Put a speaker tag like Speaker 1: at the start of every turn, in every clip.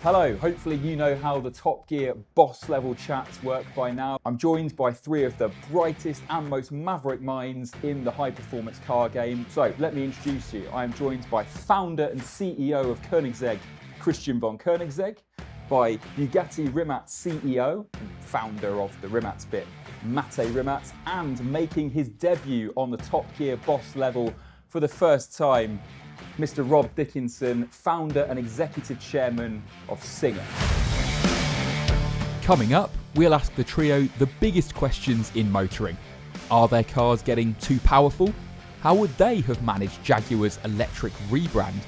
Speaker 1: Hello, hopefully you know how the Top Gear boss level chats work by now. I'm joined by three of the brightest and most maverick minds in the high performance car game. So let me introduce you. I am joined by founder and CEO of Koenigsegg, Christian von Koenigsegg, by Bugatti Rimac CEO, and founder of the Rimac bit, Mate Rimac, and making his debut on the Top Gear boss level for the first time, Mr. Rob Dickinson, founder and executive chairman of Singer.
Speaker 2: Coming up, we'll ask the trio the biggest questions in motoring. Are their cars getting too powerful? How would they have managed Jaguar's electric rebrand?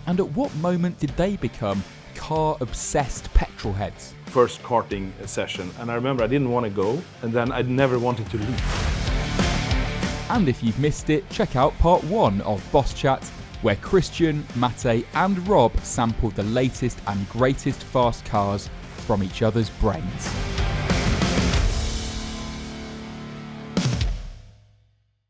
Speaker 2: And at what moment did they become car-obsessed petrol heads?
Speaker 3: First karting session, and I remember I didn't want to go, and then I never wanted to leave.
Speaker 2: And if you've missed it, check out part 1 of Boss Chat, where Christian, Mate and Rob sampled the latest and greatest fast cars from each other's brains.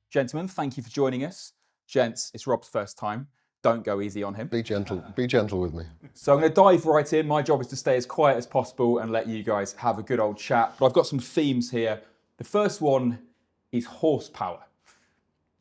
Speaker 1: Gentlemen, thank you for joining us. Gents, it's Rob's first time. Don't go easy on him.
Speaker 4: Be gentle with me.
Speaker 1: So I'm going to dive right in. My job is to stay as quiet as possible and let you guys have a good old chat. But I've got some themes here. The first one is horsepower.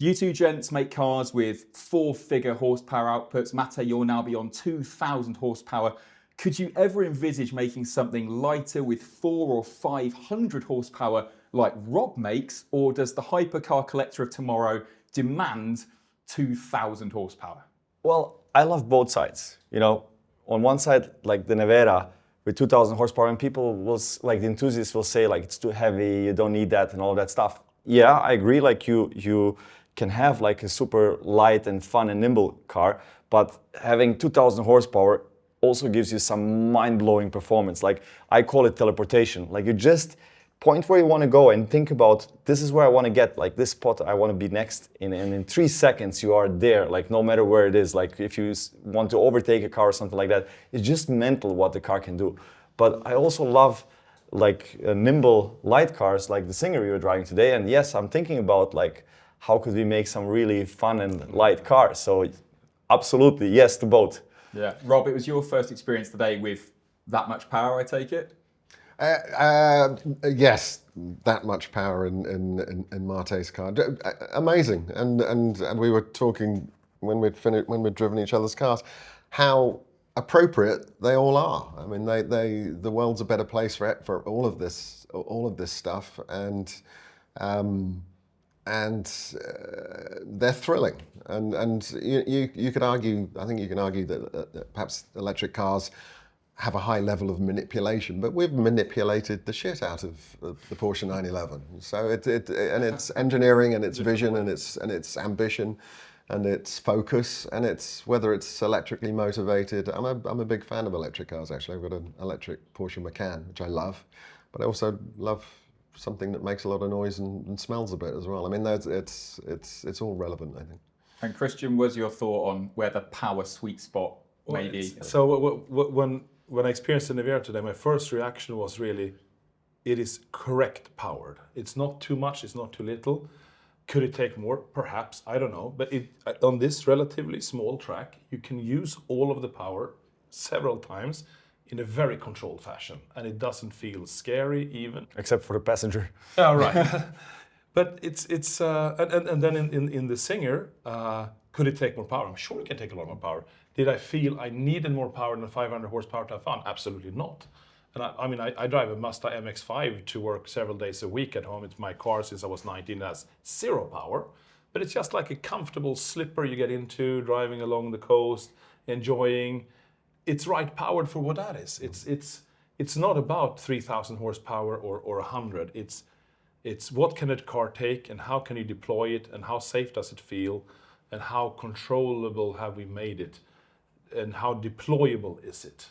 Speaker 1: You two gents make cars with 4-figure horsepower outputs. Mate, you'll now be on 2,000 horsepower. Could you ever envisage making something lighter with 400 or 500 horsepower like Rob makes? Or does the hypercar collector of tomorrow demand 2,000 horsepower?
Speaker 5: Well, I love both sides. You know, on one side, like the Nevera with 2,000 horsepower, and people will, like the enthusiasts will say like it's too heavy, you don't need that and all that stuff. Yeah, I agree, like you can have like a super light and fun and nimble car, but having 2,000 horsepower also gives you some mind-blowing performance. Like I call it teleportation. Like you just point where you want to go and think about, this is where I want to get, like this spot I want to be next in, and in 3 seconds you are there, like no matter where it is. Like if you want to overtake a car or something like that, it's just mental what the car can do. But I also love like nimble light cars like the Singer we were driving today, and yes, I'm thinking about like how could we make some really fun and light cars. So absolutely yes to both.
Speaker 1: Yeah. Rob, it was your first experience today with that much power, I take it?
Speaker 4: Yes, that much power in Mate's car, amazing. And we were talking when we'd driven each other's cars, how appropriate they all are. I mean, the world's a better place for all of this stuff, and they're thrilling. And you could argue, I think you can argue that perhaps electric cars have a high level of manipulation, but we've manipulated the shit out of the Porsche 911. So and its engineering and its vision and its ambition and its focus, and it's whether it's electrically motivated. I'm a big fan of electric cars, actually. I've got an electric Porsche Macan, which I love, but I also love something that makes a lot of noise and smells a bit as well. I mean, it's all relevant, I think.
Speaker 1: And Christian, what's your thought on where the power sweet spot may be?
Speaker 3: So when I experienced the Nevera today, my first reaction was really, it is correct powered. It's not too much, it's not too little. Could it take more? Perhaps, I don't know. But on this relatively small track, you can use all of the power several times in a very controlled fashion. And it doesn't feel scary even.
Speaker 5: Except for the passenger.
Speaker 3: Oh, right. But it's and then in the Singer, could it take more power? I'm sure it can take a lot more power. Did I feel I needed more power than 500 horsepower to have fun? Absolutely not. And I drive a Mazda MX-5 to work several days a week at home. It's my car since I was 19. It has 0 power, but it's just like a comfortable slipper you get into, driving along the coast, enjoying. It's right powered for what that is. It's not about 3,000 horsepower or 100. It's what can a car take and how can you deploy it and how safe does it feel and how controllable have we made it and how deployable is it.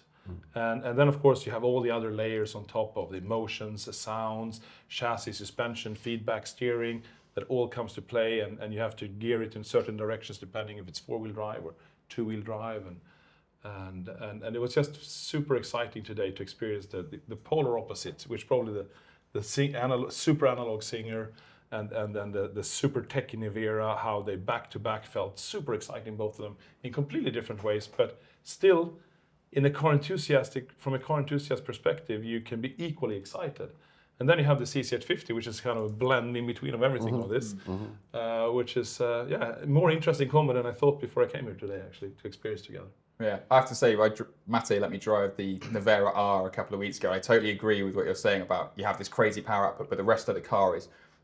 Speaker 3: And then of course you have all the other layers on top of the emotions, the sounds, chassis, suspension, feedback, steering, that all comes to play, and you have to gear it in certain directions depending if it's 4-wheel drive or 2-wheel drive, and it was just super exciting today to experience the polar opposite, which probably the super analog Singer and then the super techy Nevera, how they back to back felt super exciting, both of them in completely different ways, but still from a car enthusiast perspective, you can be equally excited. And then you have the CC850, which is kind of a blend in between of everything of this, which is a more interesting combo than I thought before I came here today, actually, to experience together.
Speaker 1: Yeah, I have to say, Mate let me drive the Nevera R a couple of weeks ago. I totally agree with what you're saying about you have this crazy power output, but the rest of the car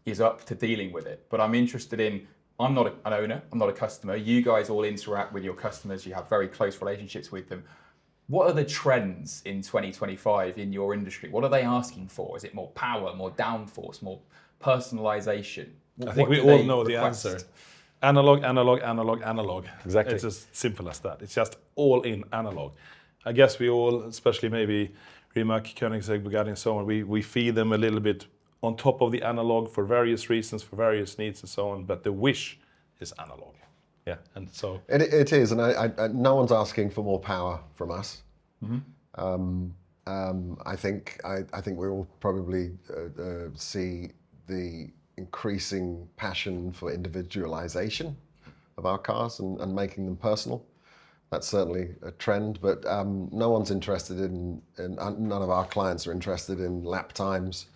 Speaker 1: is up to dealing with it. But I'm interested in, I'm not an owner, I'm not a customer. You guys all interact with your customers, you have very close relationships with them. What are the trends in 2025 in your industry? What are they asking for? Is it more power, more downforce, more personalization?
Speaker 3: I think we all know the answer. Analog, analog, analog, analog.
Speaker 5: Exactly.
Speaker 3: It's as simple as that. It's just all in analog. I guess we all, especially maybe Rimac, Koenigsegg, Bugatti and so on, we feed them a little bit on top of the analog for various reasons, for various needs and so on, but the wish is analog.
Speaker 5: Yeah.
Speaker 3: And so
Speaker 4: It is, and I no one's asking for more power from us. I think we all probably see the increasing passion for individualization of our cars and making them personal. That's certainly a trend, but no one's interested in none of our clients are interested in lap times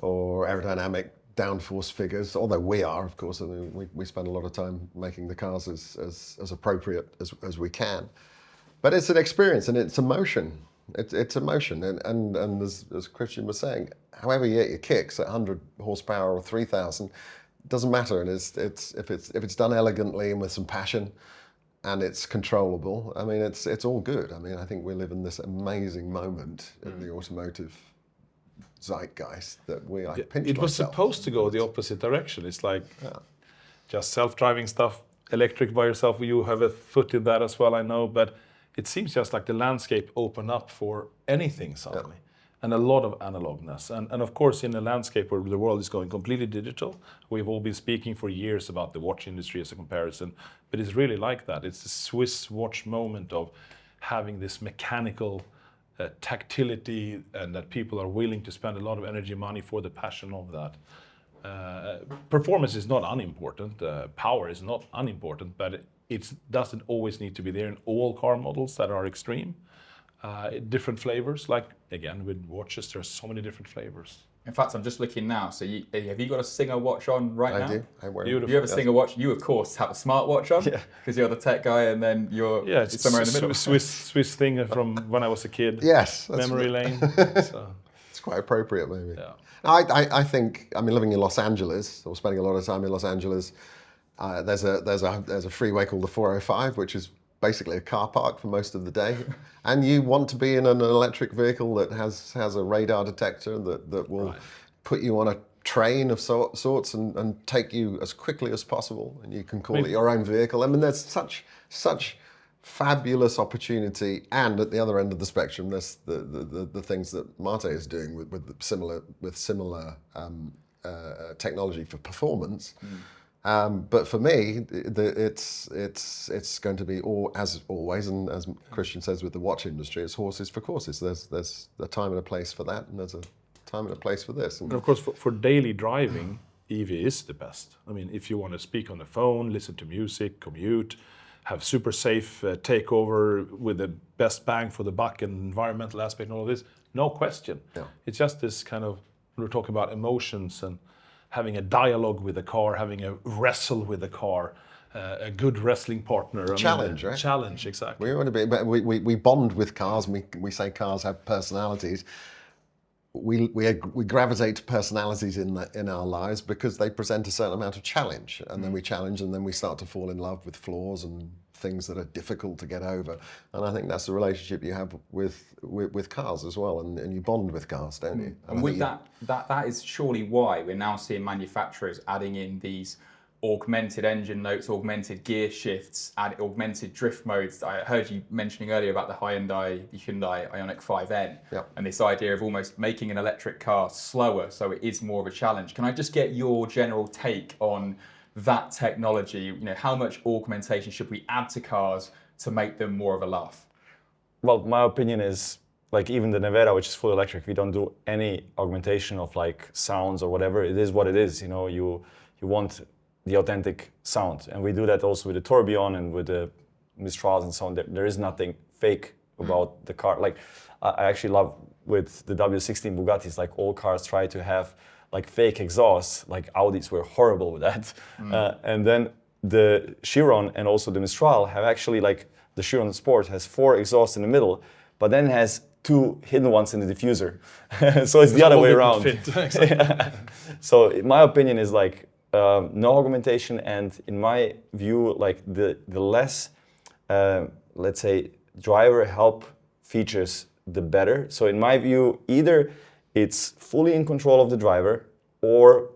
Speaker 4: or aerodynamic downforce figures, although we are, of course. I mean, we spend a lot of time making the cars as appropriate as we can. But it's an experience and it's emotion. It's emotion, and as Christian was saying, however you get your kicks at 100 horsepower or 3,000, it doesn't matter. And if it's done elegantly and with some passion, and it's controllable, I mean, it's all good. I mean, I think we live in this amazing moment in the automotive zeitgeist that we pinch
Speaker 3: it was supposed to go the opposite direction. It's like just self-driving stuff, electric by yourself. You have a foot in that as well, I know, but it seems just like the landscape opened up for anything suddenly, and a lot of analogness. And of course, in a landscape where the world is going completely digital, we've all been speaking for years about the watch industry as a comparison, but it's really like that. It's the Swiss watch moment of having this mechanical tactility, and that people are willing to spend a lot of energy and money for the passion of that. Performance is not unimportant, power is not unimportant, but it doesn't always need to be there in all car models that are extreme. Different flavors, like again with watches, there's so many different flavors.
Speaker 1: In fact, I'm just looking now. So have you got a Singer watch on right now?
Speaker 4: I do. I wear
Speaker 3: Beautiful.
Speaker 1: You have a Singer watch. You, of course, have a smartwatch on because you're the tech guy, and then you're
Speaker 3: it's
Speaker 1: somewhere in the middle.
Speaker 3: Swiss thing from when I was a kid.
Speaker 4: Yes.
Speaker 3: Memory lane. So.
Speaker 4: It's quite appropriate, maybe.
Speaker 3: Yeah.
Speaker 4: I think, I mean, living in Los Angeles, or spending a lot of time in Los Angeles, there's a freeway called the 405, which is basically a car park for most of the day, and you want to be in an electric vehicle that has a radar detector that will put you on a train of sorts and take you as quickly as possible, and you can call it your own vehicle. I mean, there's such fabulous opportunity, and at the other end of the spectrum, there's the things that Mate is doing with similar technology for performance. But for me, it's going to be as always, and as Christian says with the watch industry, it's horses for courses. There's a time and a place for that, and there's a time and a place for this.
Speaker 3: And of course, for daily driving, EV is the best. I mean, if you want to speak on the phone, listen to music, commute, have super safe takeover with the best bang for the buck and environmental aspect and all of this, no question.
Speaker 4: Yeah.
Speaker 3: It's just this kind of, we're talking about emotions and having a dialogue with the car, having a wrestle with the car, a good wrestling partner.
Speaker 4: Challenge, right?
Speaker 3: Challenge, exactly.
Speaker 4: We want to be, but we bond with cars. And we say cars have personalities. We gravitate to personalities in our lives because they present a certain amount of challenge, and then we challenge, and then we start to fall in love with flaws and things that are difficult to get over. And I think that's the relationship you have with cars as well, and you bond with cars, don't you?
Speaker 1: And with that is surely why we're now seeing manufacturers adding in these augmented engine notes, augmented gear shifts, and augmented drift modes. I heard you mentioning earlier about the Hyundai Ioniq 5N, and this idea of almost making an electric car slower so it is more of a challenge. Can I just get your general take on that technology? You know, how much augmentation should we add to cars to make them more of a laugh?
Speaker 5: Well, my opinion is, like, even the Nevera, which is fully electric, we don't do any augmentation of like sounds or whatever. It is what it is. You know, you want the authentic sound, and we do that also with the Tourbillon and with the Mistrals and so on. There is nothing fake about the car. Like I actually love with the W16 Bugattis, like all cars try to have like fake exhausts, like Audis were horrible with that. And then the Chiron and also the Mistral have actually like, the Chiron Sport has 4 exhausts in the middle, but then has 2 hidden ones in the diffuser. So it's the other way around. So my opinion is like no augmentation, and in my view, like the less, let's say, driver help features, the better. So in my view, either it's fully in control of the driver, or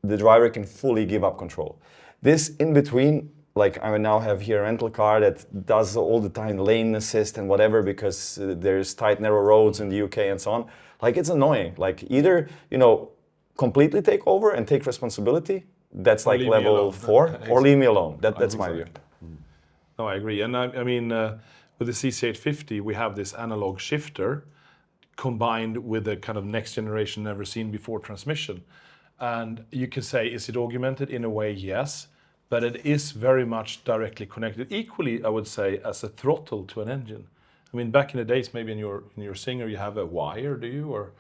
Speaker 5: the driver can fully give up control. This in between, like I now have here a rental car that does all the time lane assist and whatever, because there's tight, narrow roads in the UK and so on. Like it's annoying. Like either, you know, completely take over and take responsibility. That's like level 4, or leave me alone. That's my view.
Speaker 3: No, I agree. And I mean, with the CC850, we have this analog shifter combined with a kind of next generation, never seen before transmission. And you can say, is it augmented? In a way, yes. But it is very much directly connected. Equally, I would say, as a throttle to an engine. I mean, back in the days, maybe in your Singer, you have a wire, do you? Or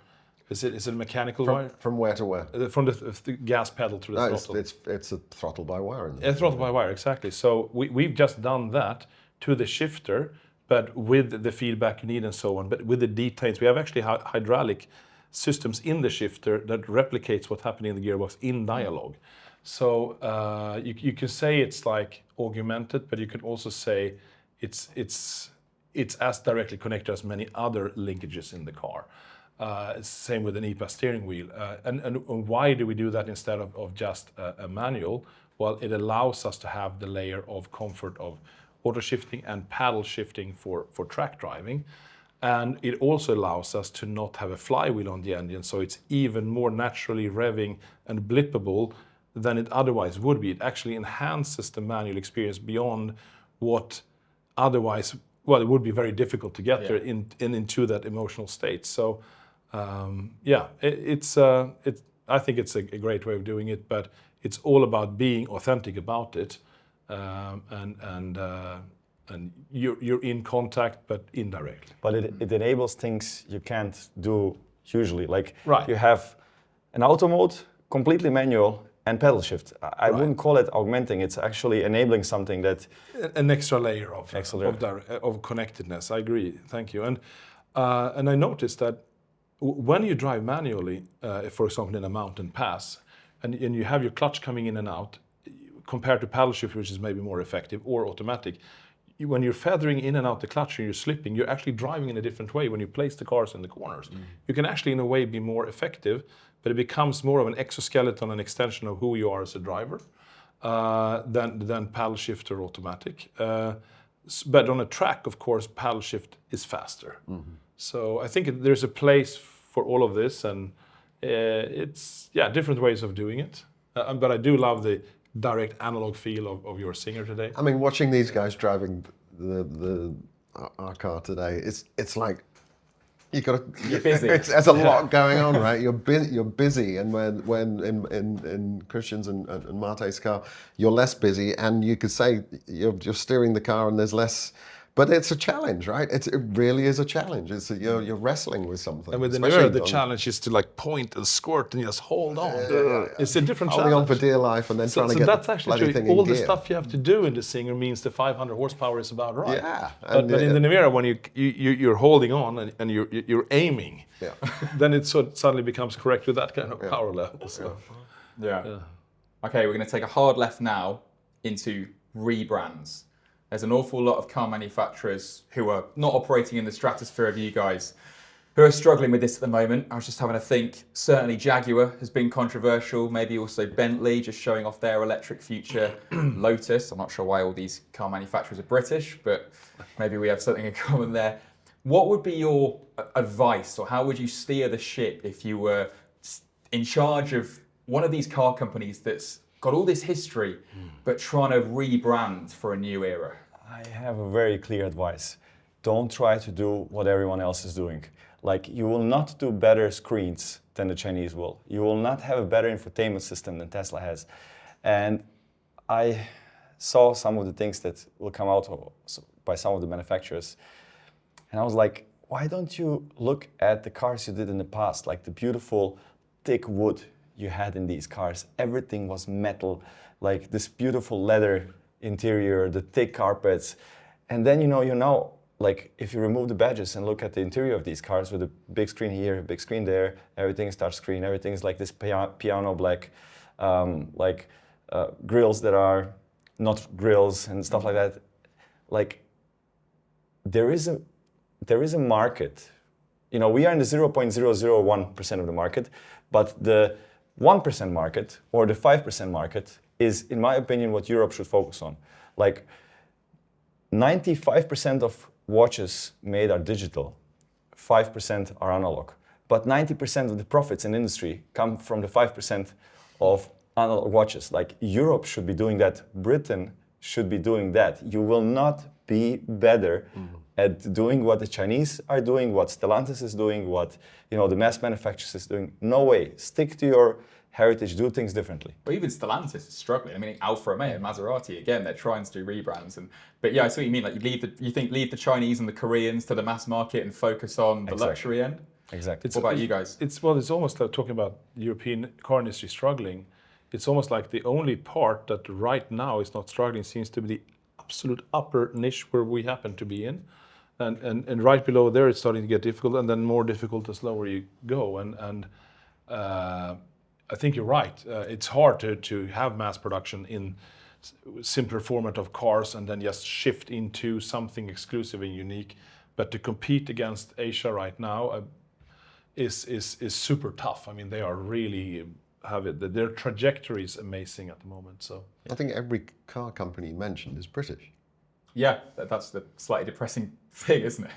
Speaker 3: is it a mechanical wire?
Speaker 4: From where to where?
Speaker 3: From the gas pedal to the throttle.
Speaker 4: It's a throttle by wire.
Speaker 3: A throttle by wire, exactly. So we've just done that to the shifter, but with the feedback you need and so on, but with the details. We have actually hydraulic systems in the shifter that replicates what's happening in the gearbox in dialogue. So you can say it's like augmented, but you can also say it's as directly connected as many other linkages in the car. Same with an EPA steering wheel. And why do we do that instead of just a manual? Well, it allows us to have the layer of comfort of auto shifting and paddle shifting for track driving. And it also allows us to not have a flywheel on the engine, so it's even more naturally revving and blippable than it otherwise would be. It actually enhances the manual experience beyond what otherwise, well, it would be very difficult to get there into that emotional state. So, I think it's a great way of doing it, but it's all about being authentic about it, and you're in contact, but indirectly.
Speaker 5: But it enables things you can't do usually. Like
Speaker 3: Right.
Speaker 5: you have an auto mode, completely manual, and pedal shift. I wouldn't call it augmenting. It's actually enabling something that...
Speaker 3: An extra layer of connectedness. I agree. Thank you. And I noticed that when you drive manually, for example, in a mountain pass, and you have your clutch coming in and out, compared to paddle shift, which is maybe more effective, or automatic, when you're feathering in and out the clutch and you're slipping, you're actually driving in a different way when you place the cars in the corners. You can actually, in a way, be more effective, but it becomes more of an exoskeleton, an extension of who you are as a driver, than paddle shift or automatic. But on a track, of course, paddle shift is faster. So I think there's a place for all of this, and it's different ways of doing it. But I do love the direct analog feel of your Singer today.
Speaker 4: I mean, watching these guys driving our car today, it's like you're busy. There's a lot going on, right? You're busy, and when in Christian's and Marte's car, you're less busy, and you could say you're steering the car, and there's less. But it's a challenge, right? It really is a challenge. You're wrestling with something.
Speaker 3: And with the Nevera, the challenge is to like point and squirt and just hold on. It's a different
Speaker 4: holding
Speaker 3: challenge.
Speaker 4: on for dear life, and then trying to get
Speaker 3: that's
Speaker 4: the
Speaker 3: actually
Speaker 4: bloody
Speaker 3: true.
Speaker 4: thing in
Speaker 3: All the
Speaker 4: gear.
Speaker 3: stuff you have to do in the Singer means the 500 horsepower is about right.
Speaker 4: Yeah.
Speaker 3: But in the Nevera, when you're holding on and you're aiming, then it suddenly becomes correct with that kind of power level. So.
Speaker 1: Yeah. Okay, we're going to take a hard left now into rebrands. There's an awful lot of car manufacturers who are not operating in the stratosphere of you guys who are struggling with this at the moment. I was just having a think. Certainly Jaguar has been controversial, maybe also Bentley just showing off their electric future. Lotus, I'm not sure why all these car manufacturers are British, but maybe we have something in common there. What would be your advice, or how would you steer the ship if you were in charge of one of these car companies that's got all this history, but trying to rebrand for a new era?
Speaker 5: I have a very clear advice. Don't try to do what everyone else is doing. Like, you will not do better screens than the Chinese will. You will not have a better infotainment system than Tesla has. And I saw some of the things that will come out by some of the manufacturers. And I was like, why don't you look at the cars you did in the past, like the beautiful thick wood you had in these cars. Everything was metal, like this beautiful leather interior, the thick carpets. And then, like if you remove the badges and look at the interior of these cars with a big screen here, a big screen there, everything is touchscreen, everything is like this piano black, grills that are not grills and stuff like that. Like there is a market. We are in the 0.001% of the market, but the 1% market or the 5% market is, in my opinion, what Europe should focus on. Like 95% of watches made are digital, 5% are analog. But 90% of the profits in the industry come from the 5% of analog watches. Like Europe should be doing that, Britain should be doing that. You will not be better at doing what the Chinese are doing, what Stellantis is doing, what the mass manufacturers is doing. No way. Stick to your heritage, do things differently.
Speaker 2: But even Stellantis is struggling. I mean, Alfa Romeo, Maserati, again, they're trying to do rebrands. But yeah, I see what you mean. Like leave the Chinese and the Koreans to the mass market and focus on the luxury end.
Speaker 5: Exactly.
Speaker 2: What about you guys?
Speaker 3: It's almost like talking about European car industry struggling. It's almost like the only part that right now is not struggling seems to be the absolute upper niche where we happen to be in. And right below there, it's starting to get difficult, and then more difficult as lower you go. And I think you're right. It's hard to have mass production in simpler format of cars and then just shift into something exclusive and unique. But to compete against Asia right now is super tough. I mean, they are really their trajectory is amazing at the moment. So
Speaker 4: I think every car company you mentioned is British.
Speaker 2: Yeah, that's the slightly depressing thing, isn't it?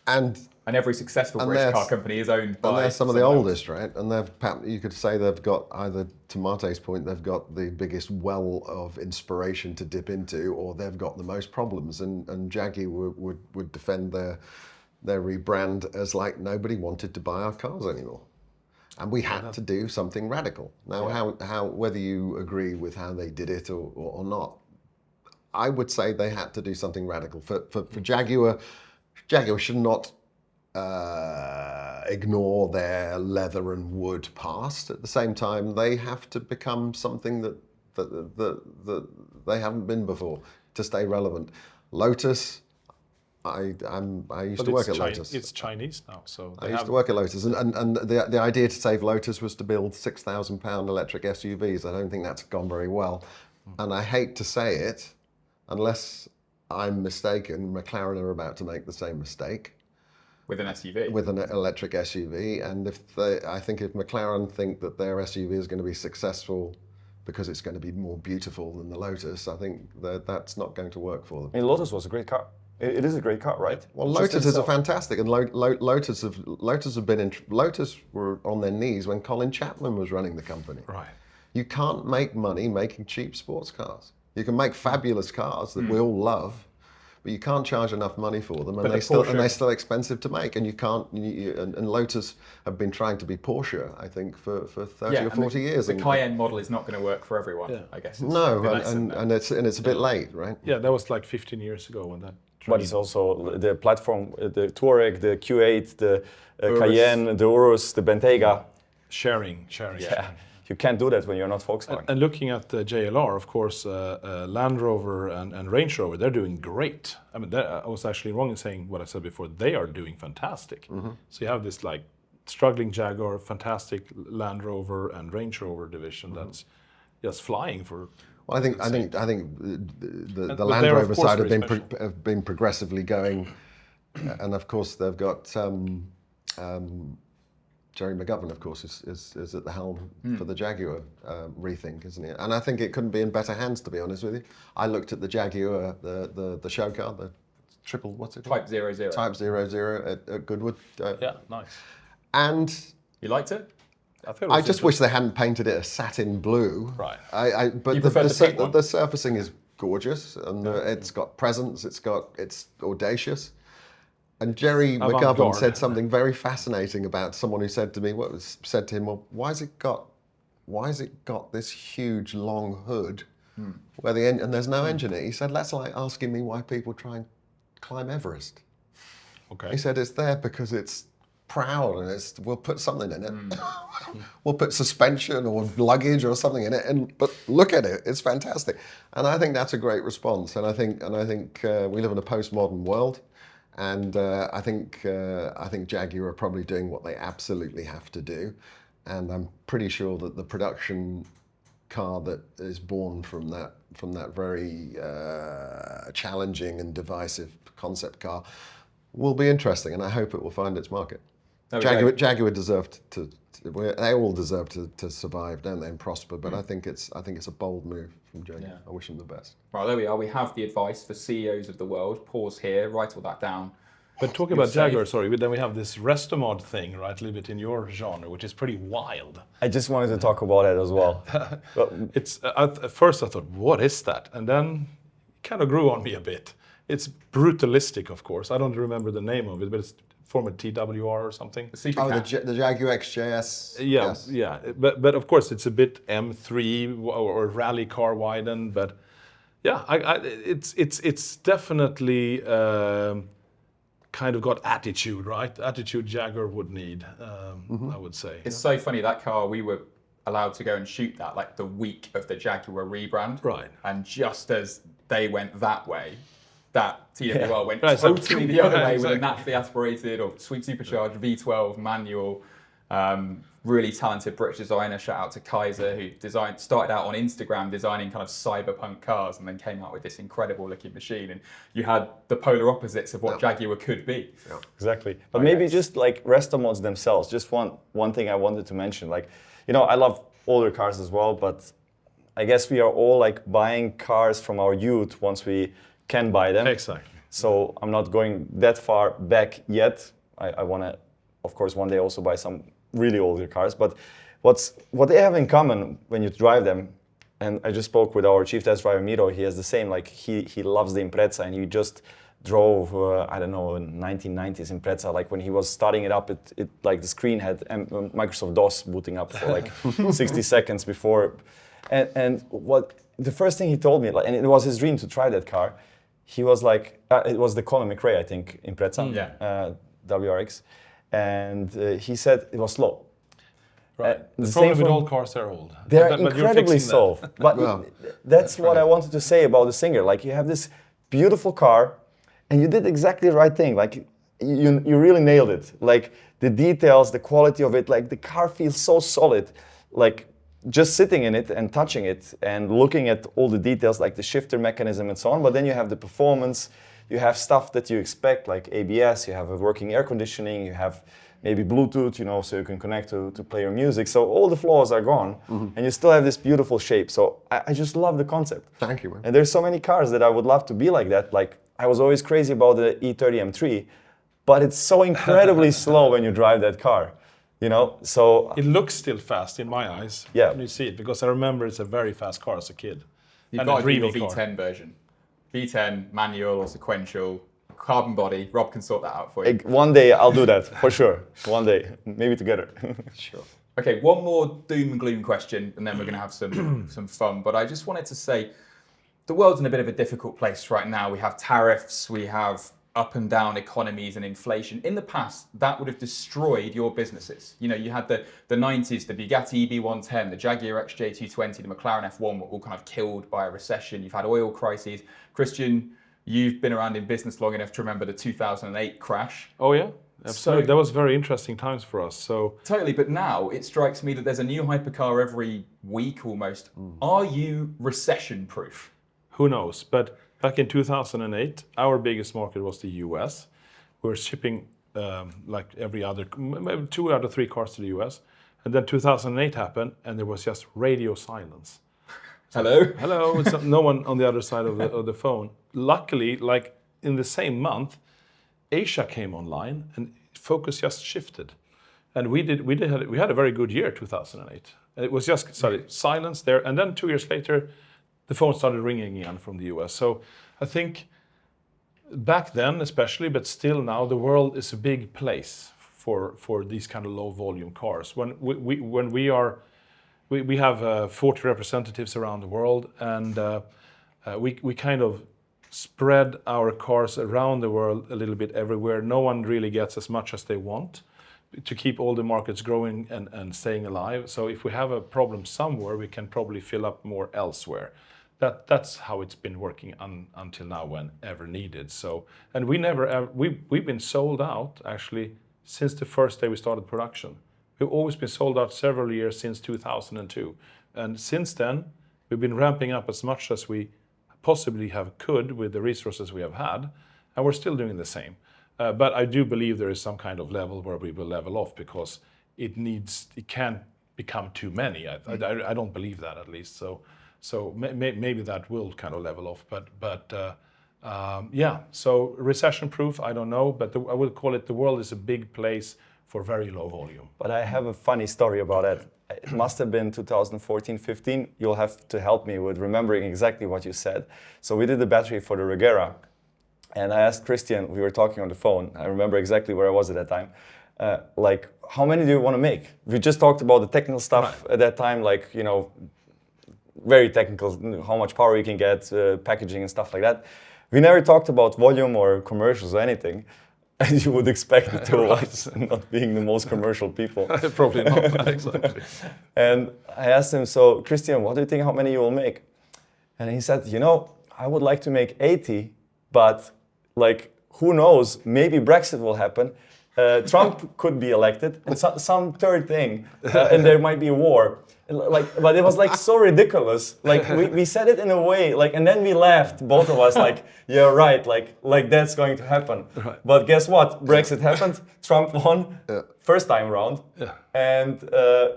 Speaker 4: And
Speaker 2: every successful British car company is owned by.
Speaker 4: And they're some of the oldest, right? And you could say they've got either, to Marte's point, they've got the biggest well of inspiration to dip into, or they've got the most problems. And Jaguar would defend their rebrand as like nobody wanted to buy our cars anymore, and we had to do something radical. Now, how whether you agree with how they did it or not, I would say they had to do something radical. For Jaguar. Jaguar should not ignore their leather and wood past. At the same time, they have to become something that they haven't been before to stay relevant. Lotus, I used to work at Lotus.
Speaker 3: It's Chinese now, so
Speaker 4: I used to work at Lotus, and the idea to save Lotus was to build £6,000 electric SUVs. I don't think that's gone very well, and I hate to say it, unless I'm mistaken, McLaren are about to make the same mistake.
Speaker 2: With an SUV?
Speaker 4: With an electric SUV. And I think if McLaren think that their SUV is going to be successful because it's going to be more beautiful than the Lotus, I think that's not going to work for them.
Speaker 5: I mean, Lotus was a great car. It is a great car, right?
Speaker 4: Well, Lotus is a fantastic, and Lotus were on their knees when Colin Chapman was running the company.
Speaker 3: Right.
Speaker 4: You can't make money making cheap sports cars. You can make fabulous cars that we all love, but you can't charge enough money for them, and they're still expensive to make. And you can't. And Lotus have been trying to be Porsche, I think, for 30 or 40 years.
Speaker 2: The Cayenne model is not going to work for everyone, I guess.
Speaker 4: No, and it's a bit late, right?
Speaker 3: Yeah, that was like 15 years ago when that.
Speaker 5: But it's also the platform, the Touareg, the Q8, the Cayenne, the Urus, the Bentayga.
Speaker 3: Sharing.
Speaker 5: Yeah. You can't do that when you're not Volkswagen.
Speaker 3: And looking at the JLR, of course, Land Rover and Range Rover, they're doing great. I mean, I was actually wrong in saying what I said before. They are doing fantastic. So you have this like struggling Jaguar, fantastic Land Rover and Range Rover division that's just flying for.
Speaker 4: Well, I think the Land Rover side have been progressively going, and of course they've got. Jerry McGovern, of course, is at the helm for the Jaguar rethink, isn't he? And I think it couldn't be in better hands, to be honest with you. I looked at the Jaguar, the show car, the triple, what's it called?
Speaker 2: Type 00.
Speaker 4: Type 00 at Goodwood.
Speaker 3: Yeah, nice.
Speaker 4: And
Speaker 2: you liked it?
Speaker 4: I just wish they hadn't painted it a satin blue.
Speaker 3: Right.
Speaker 4: But the surfacing is gorgeous, and it's got presence. It's audacious. And Jerry McGovern said something very fascinating about someone who said to me, said to him, well, why has it got this huge long hood where and there's no engine in it? He said, that's like asking me why people try and climb Everest.
Speaker 3: Okay.
Speaker 4: He said it's there because it's proud and we'll put something in it. We'll put suspension or luggage or something in it, but look at it, it's fantastic. And I think that's a great response. And I think we live in a postmodern world, and I think Jaguar are probably doing what they absolutely have to do. And I'm pretty sure that the production car that is born from that very challenging and divisive concept car will be interesting, and I hope it will find its market. Jaguar deserved they all deserve to survive, don't they, and prosper. But I think it's a bold move from Jaguar.
Speaker 1: Yeah.
Speaker 4: I wish them the best.
Speaker 1: Right, there we are. We have the advice for CEOs of the world. Pause here, write all that down.
Speaker 3: But talking about Jaguar, sorry, then we have this Restomod thing, right? A little bit in your genre, which is pretty wild.
Speaker 5: I just wanted to talk about it as well.
Speaker 3: It's at first I thought, what is that? And then it kind of grew on me a bit. It's brutalistic, of course. I don't remember the name of it, but it's former TWR or something.
Speaker 4: The Jaguar XJS.
Speaker 3: Yeah,
Speaker 4: yes.
Speaker 3: yeah. But of course it's a bit M3 or rally car widened. But yeah, it's definitely kind of got attitude, right? Attitude Jaguar would need, I would say.
Speaker 1: It's so funny, that car, we were allowed to go and shoot that like the week of the Jaguar rebrand.
Speaker 3: Right.
Speaker 1: And just as they went that way, that TWR went
Speaker 3: Right, so-
Speaker 1: totally the other way
Speaker 3: exactly.
Speaker 1: with a naturally aspirated or sweet supercharged V12 manual. Really talented British designer, shout out to Kaiser, who started out on Instagram designing kind of cyberpunk cars and then came out with this incredible looking machine. And you had the polar opposites of what Jaguar could be.
Speaker 4: Yeah.
Speaker 5: Exactly. But maybe just like Restomods themselves, just one thing I wanted to mention. Like, I love older cars as well, but I guess we are all like buying cars from our youth once we can buy them.
Speaker 3: Exactly.
Speaker 5: So I'm not going that far back yet. I want to, of course, one day also buy some really older cars. But what they have in common when you drive them, and I just spoke with our chief test driver Miro, he has the same, like he loves the Impreza, and he just drove, I don't know, in 1990s Impreza, like when he was starting it up, it like the screen had Microsoft DOS booting up for like 60 seconds before. And what the first thing he told me, and it was his dream to try that car, he was like, it was the Colin McRae, I think, Impreza, WRX, and he said it was slow.
Speaker 3: Right. The
Speaker 5: the
Speaker 3: problem
Speaker 5: same
Speaker 3: with
Speaker 5: for-
Speaker 3: old cars, they're old.
Speaker 5: They're
Speaker 3: But you're
Speaker 5: incredibly
Speaker 3: fixing
Speaker 5: slow.
Speaker 3: that.
Speaker 5: But
Speaker 4: Well,
Speaker 5: that's what I wanted to say about the Singer. Like, you have this beautiful car, and you did exactly the right thing. Like, you really nailed it. Like, the details, the quality of it, like, the car feels so solid. Like, just sitting in it and touching it and looking at all the details, like the shifter mechanism and so on. But then you have the performance, you have stuff that you expect, like ABS, you have a working air conditioning, you have maybe Bluetooth, so you can connect to play your music. So all the flaws are gone, and you still have this beautiful shape. So I just love the concept.
Speaker 4: Thank you, man.
Speaker 5: And there's so many cars that I would love to be like that. Like, I was always crazy about the E30 M3, but it's so incredibly slow when you drive that car, So
Speaker 3: It looks still fast in my eyes.
Speaker 5: Yeah.
Speaker 3: When you see it, because I remember it's a very fast car as a kid.
Speaker 1: You've
Speaker 3: And
Speaker 1: got
Speaker 3: a
Speaker 1: to do your
Speaker 3: dreamy car.
Speaker 1: V10 version. V10, manual or sequential, carbon body. Rob can sort that out for you.
Speaker 5: one day I'll do that for sure. One day, maybe together.
Speaker 4: Sure.
Speaker 1: Okay, one more doom and gloom question, and then we're going to have some fun. But I just wanted to say, the world's in a bit of a difficult place right now. We have tariffs, we have up and down economies and inflation. In the past, that would have destroyed your businesses. You had the 90s, the Bugatti EB110, the Jaguar XJ220, the McLaren F1 were all kind of killed by a recession. You've had oil crises. Christian, you've been around in business long enough to remember the 2008 crash.
Speaker 3: Oh yeah, absolutely.
Speaker 1: So-
Speaker 3: That was very interesting times for us. So
Speaker 1: Totally, but now it strikes me that there's a new hypercar every week almost. Are you recession proof?
Speaker 3: who knows? But back in 2008, our biggest market was the US. We were shipping like every other, maybe 2 out of 3 cars to the US. And then 2008 happened, and there was just radio silence.
Speaker 1: Hello?
Speaker 3: Hello, it's no one on the other side of the phone. Luckily, like in the same month, Asia came online, and focus just shifted. And we had a very good year, 2008. And it was just silence there, and then 2 years later, the phone started ringing again from the US. So I think back then, especially, but still now, the world is a big place for these kind of low volume cars. When we have 40 representatives around the world, and we kind of spread our cars around the world a little bit everywhere. No one really gets as much as they want to keep all the markets growing and staying alive. So if we have a problem somewhere, we can probably fill up more elsewhere. That's how it's been working until now, whenever needed. So, and we've been sold out actually since the first day we started production. We've always been sold out several years since 2002, and since then we've been ramping up as much as we possibly could with the resources we have had, and we're still doing the same. But I do believe there is some kind of level where we will level off, because it can't become too many. I don't believe that, at least. So maybe that will kind of level off. But yeah. So recession proof, I don't know, but I would call it the world is a big place for very low volume.
Speaker 5: But I have a funny story about it. It must have been 2014, 15. You'll have to help me with remembering exactly what you said. So we did the battery for the Regera. And I asked Christian, we were talking on the phone, I remember exactly where I was at that time, like, how many do you want to make? We just talked about the technical stuff at that time, like, you know, very technical, how much power you can get, packaging and stuff like that. We never talked about volume or commercials or anything, as you would expect it to us, not being the most commercial people.
Speaker 3: Probably not, exactly.
Speaker 5: And I asked him, so Christian, what do you think, how many you will make? And he said, you know, I would like to make 80, but like, who knows, maybe Brexit will happen, Trump could be elected, and some third thing, and there might be a war. Like, but it was like so ridiculous. Like we said it in a way, like, and then we laughed, both of us, like, yeah, right, like that's going to happen. Right. But guess what? Brexit happened. Trump won, first time around, and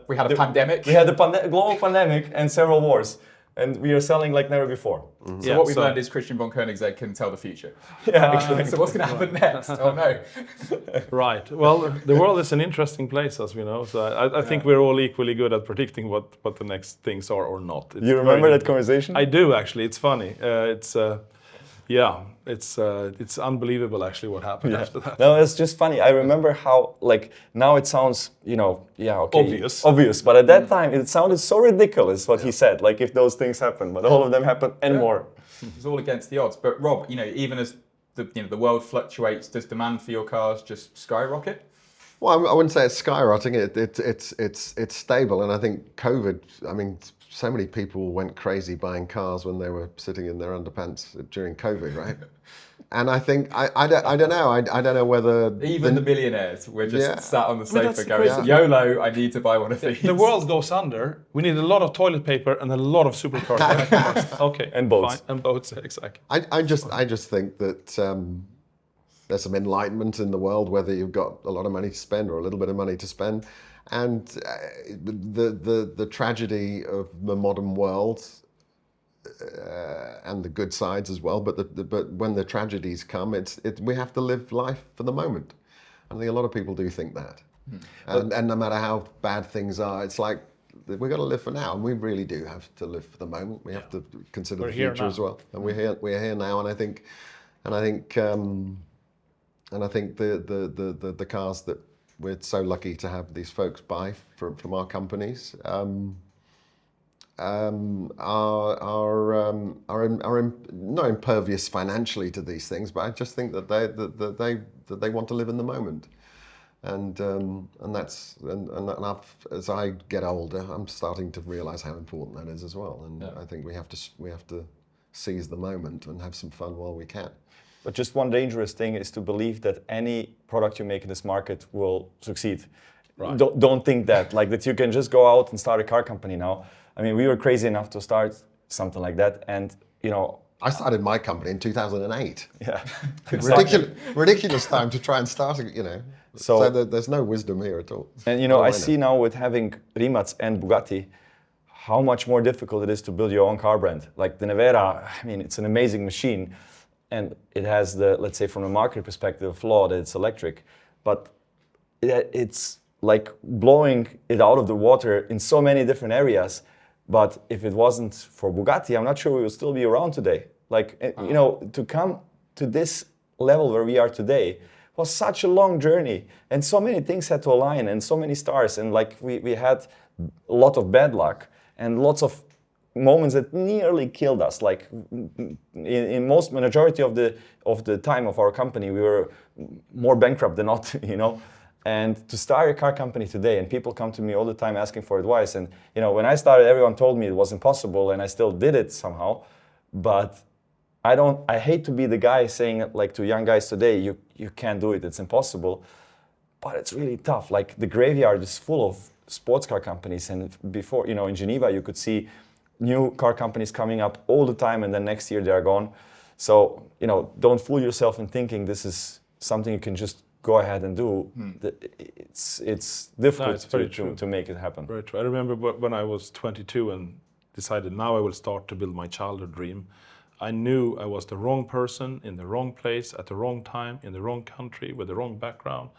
Speaker 2: we had a pandemic.
Speaker 5: We had a global pandemic and several wars. And we are selling like never before.
Speaker 2: Mm-hmm. So what we've learned is Christian von Koenigsegg can tell the future.
Speaker 5: Yeah,
Speaker 2: so what's going to happen next? Oh no.
Speaker 3: Right. Well, the world is an interesting place, as we know. So I think we're all equally good at predicting what the next things are or not. It's
Speaker 5: you remember that conversation?
Speaker 3: I do, actually. It's funny. It's unbelievable actually what happened after that.
Speaker 5: No, it's just funny. I remember how, like, now it sounds, you know, obvious, but at that time it sounded so ridiculous what he said, like if those things happen, but all of them happen and more.
Speaker 2: It's all against the odds. But Rob, you know, even as the world fluctuates, does demand for your cars just skyrocket?
Speaker 4: Well, I wouldn't say it's skyrocketing. It's stable, and I think COVID. I mean, so many people went crazy buying cars when they were sitting in their underpants during COVID, right? And I think I don't know. I don't know whether
Speaker 2: even the billionaires were just sat on the sofa going, YOLO, I need to buy one of these.
Speaker 3: The world goes under. We need a lot of toilet paper and a lot of supercars. Okay,
Speaker 5: and boats.
Speaker 3: Fine. And boats, exactly.
Speaker 4: I just think that there's some enlightenment in the world, whether you've got a lot of money to spend or a little bit of money to spend. And the tragedy of the modern world, and the good sides as well. But when the tragedies come, we have to live life for the moment. I think a lot of people do think that. And no matter how bad things are, it's like we've got to live for now, and we really do have to live for the moment. We have to consider the future as well. And we're here now, and I think the cars that we're so lucky to have these folks buy from our companies are not impervious financially to these things, but I just think that they want to live in the moment, and as I get older, I'm starting to realise how important that is as well, and I think we have to seize the moment and have some fun while we can.
Speaker 5: But just one dangerous thing is to believe that any product you make in this market will succeed. Right. Don't think that you can just go out and start a car company now. I mean, we were crazy enough to start something like that, and
Speaker 4: I started my company in 2008.
Speaker 5: Yeah,
Speaker 4: ridiculous time to try and start it. So there's no wisdom here at all.
Speaker 5: And I see now with having Rimac and Bugatti, how much more difficult it is to build your own car brand. Like the Nevera, I mean, it's an amazing machine. And it has let's say from a market perspective, a flaw that it's electric, but it's like blowing it out of the water in so many different areas. But if it wasn't for Bugatti, I'm not sure we would still be around today. To come to this level where we are today was such a long journey, and so many things had to align, and so many stars, and we had a lot of bad luck and lots of moments that nearly killed us. Like in most majority of the time of our company, we were more bankrupt than not, you know. And to start a car company today, and people come to me all the time asking for advice. And you know, when I started, everyone told me it was impossible, and I still did it somehow. But I hate to be the guy saying like to young guys today, you can't do it, it's impossible. But it's really tough. Like the graveyard is full of sports car companies, and before, you know, in Geneva, you could see new car companies coming up all the time, and then next year they're gone. So, you know, don't fool yourself in thinking this is something you can just go ahead and do. It's difficult to make it happen.
Speaker 3: Very true. I remember when I was 22 and decided now I will start to build my childhood dream. I knew I was the wrong person in the wrong place at the wrong time in the wrong country with the wrong background,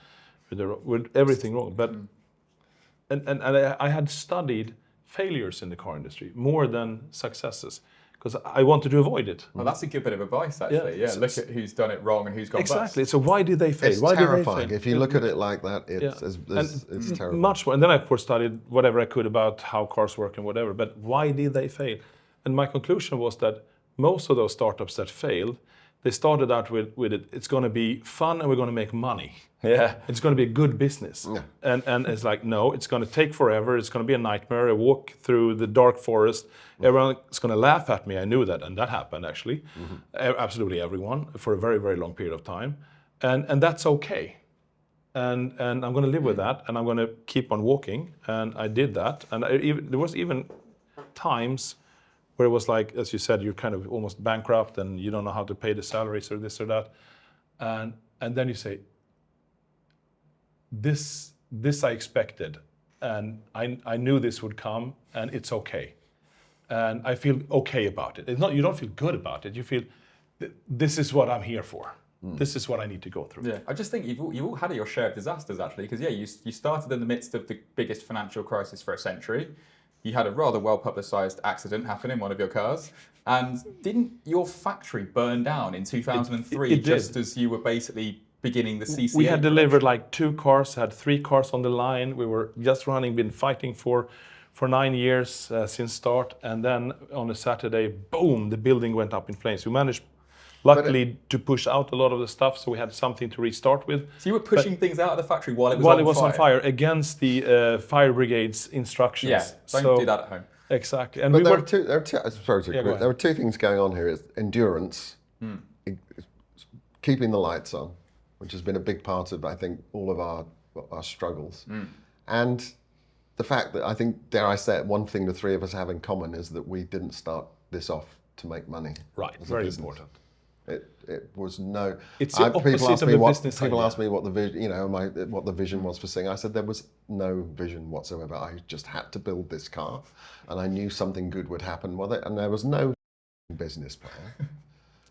Speaker 3: with everything wrong. But and I had studied failures in the car industry more than successes, because I wanted to avoid it.
Speaker 1: Well, that's a good bit of advice, actually. Yeah, look at who's done it wrong and who's gone
Speaker 3: exactly.
Speaker 1: bust.
Speaker 3: So why did they fail?
Speaker 4: It's
Speaker 3: why
Speaker 4: terrifying.
Speaker 3: Did they fail?
Speaker 4: If you look at it like that, it's terrible.
Speaker 3: Much more. And then I, of course, studied whatever I could about how cars work and whatever. But why did they fail? And my conclusion was that most of those startups that failed, they started out with it. It's going to be fun and we're going to make money.
Speaker 5: Yeah.
Speaker 3: It's going to be a good business. Yeah. And it's like, no, it's going to take forever. It's going to be a nightmare. I walk through the dark forest. Everyone's going to laugh at me. I knew that. And that happened, actually. Absolutely everyone for a very, very long period of time. And that's okay. And I'm going to live with that. And I'm going to keep on walking. And I did that. And there was even times where it was like, as you said, you're kind of almost bankrupt and you don't know how to pay the salaries or this or that. And then you say, this I expected, and I knew this would come, and it's okay. And I feel okay about it. It's not, you don't feel good about it. You feel, this is what I'm here for. This is what I need to go through.
Speaker 1: Yeah, I just think you've all had your share of disasters, actually, because yeah, you started in the midst of the biggest financial crisis for a century. You had a rather well-publicised accident happen in one of your cars. And didn't your factory burn down in 2003
Speaker 3: it
Speaker 1: just
Speaker 3: did.
Speaker 1: as you were basically beginning the CCA?
Speaker 3: We had delivered like 2 cars, had 3 cars on the line. We were just running, been fighting for 9 years since start. And then on a Saturday, boom, the building went up in flames. We managed, luckily, to push out a lot of the stuff, so we had something to restart with.
Speaker 1: So you were pushing things out of the factory while it was
Speaker 3: on fire against the fire brigade's instructions.
Speaker 1: Yeah, don't do that at home.
Speaker 3: Exactly. And
Speaker 4: But
Speaker 3: we
Speaker 4: there were two things going on here. It's endurance, keeping the lights on, which has been a big part of, I think, all of our struggles. And the fact that I think, dare I say it, one thing the three of us have in common is that we didn't start this off to make money.
Speaker 3: Right, very important.
Speaker 4: It was no.
Speaker 3: It's the opposite of the business idea.
Speaker 4: People asked me what the vision, what the vision was for Sing. I said there was no vision whatsoever. I just had to build this car, and I knew something good would happen with it, and there was no business plan.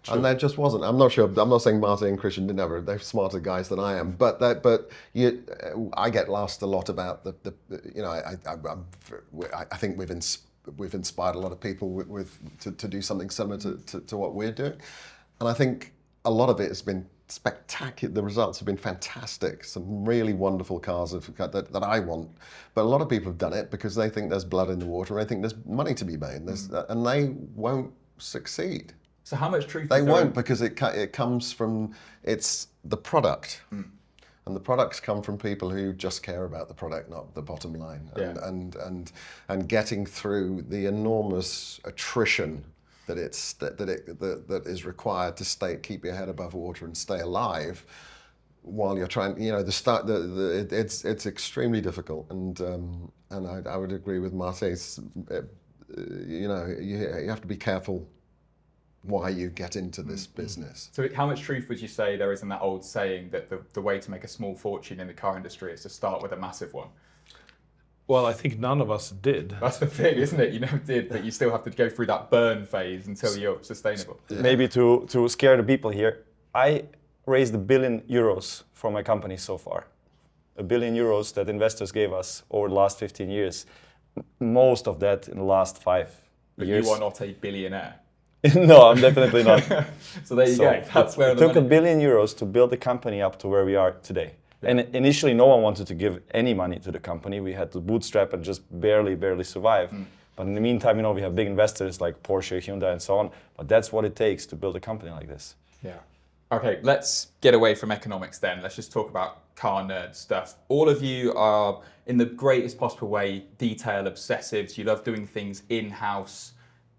Speaker 4: And there just wasn't. I'm not sure. I'm not saying Martin and Christian didn't ever. They're smarter guys than I am. But I get lost a lot about the I think we've inspired a lot of people to do something similar to what we're doing. And I think a lot of it has been spectacular. The results have been fantastic. Some really wonderful cars that I want. But a lot of people have done it because they think there's blood in the water. They think there's money to be made. And they won't succeed.
Speaker 1: So how much truth?
Speaker 4: They won't, because it comes from, it's the product. And the products come from people who just care about the product, not the bottom line. And getting through the enormous attrition that is required to keep your head above water and stay alive while you're trying. It's extremely difficult, and I would agree with Martin. You have to be careful why you get into this business.
Speaker 1: So how much truth would you say there is in that old saying that the way to make a small fortune in the car industry is to start with a massive one?
Speaker 3: Well, I think none of us did.
Speaker 1: That's the thing, isn't it? You never did, but you still have to go through that burn phase until you're sustainable.
Speaker 5: Yeah. Maybe to scare the people here, I raised €1 billion for my company so far. €1 billion that investors gave us over the last 15 years. Most of that in the last 5
Speaker 1: but
Speaker 5: years.
Speaker 1: You are not a billionaire.
Speaker 5: No, I'm definitely not.
Speaker 1: So there you go. That's where
Speaker 5: it took €1 billion to build the company up to where we are today. Yeah. And initially, no one wanted to give any money to the company. We had to bootstrap and just barely survive. But in the meantime, we have big investors like Porsche, Hyundai, and so on. But that's what it takes to build a company like this.
Speaker 2: Yeah. Okay, let's get away from economics then. Let's just talk about car nerd stuff. All of you are, in the greatest possible way, detail obsessives. You love doing things in-house.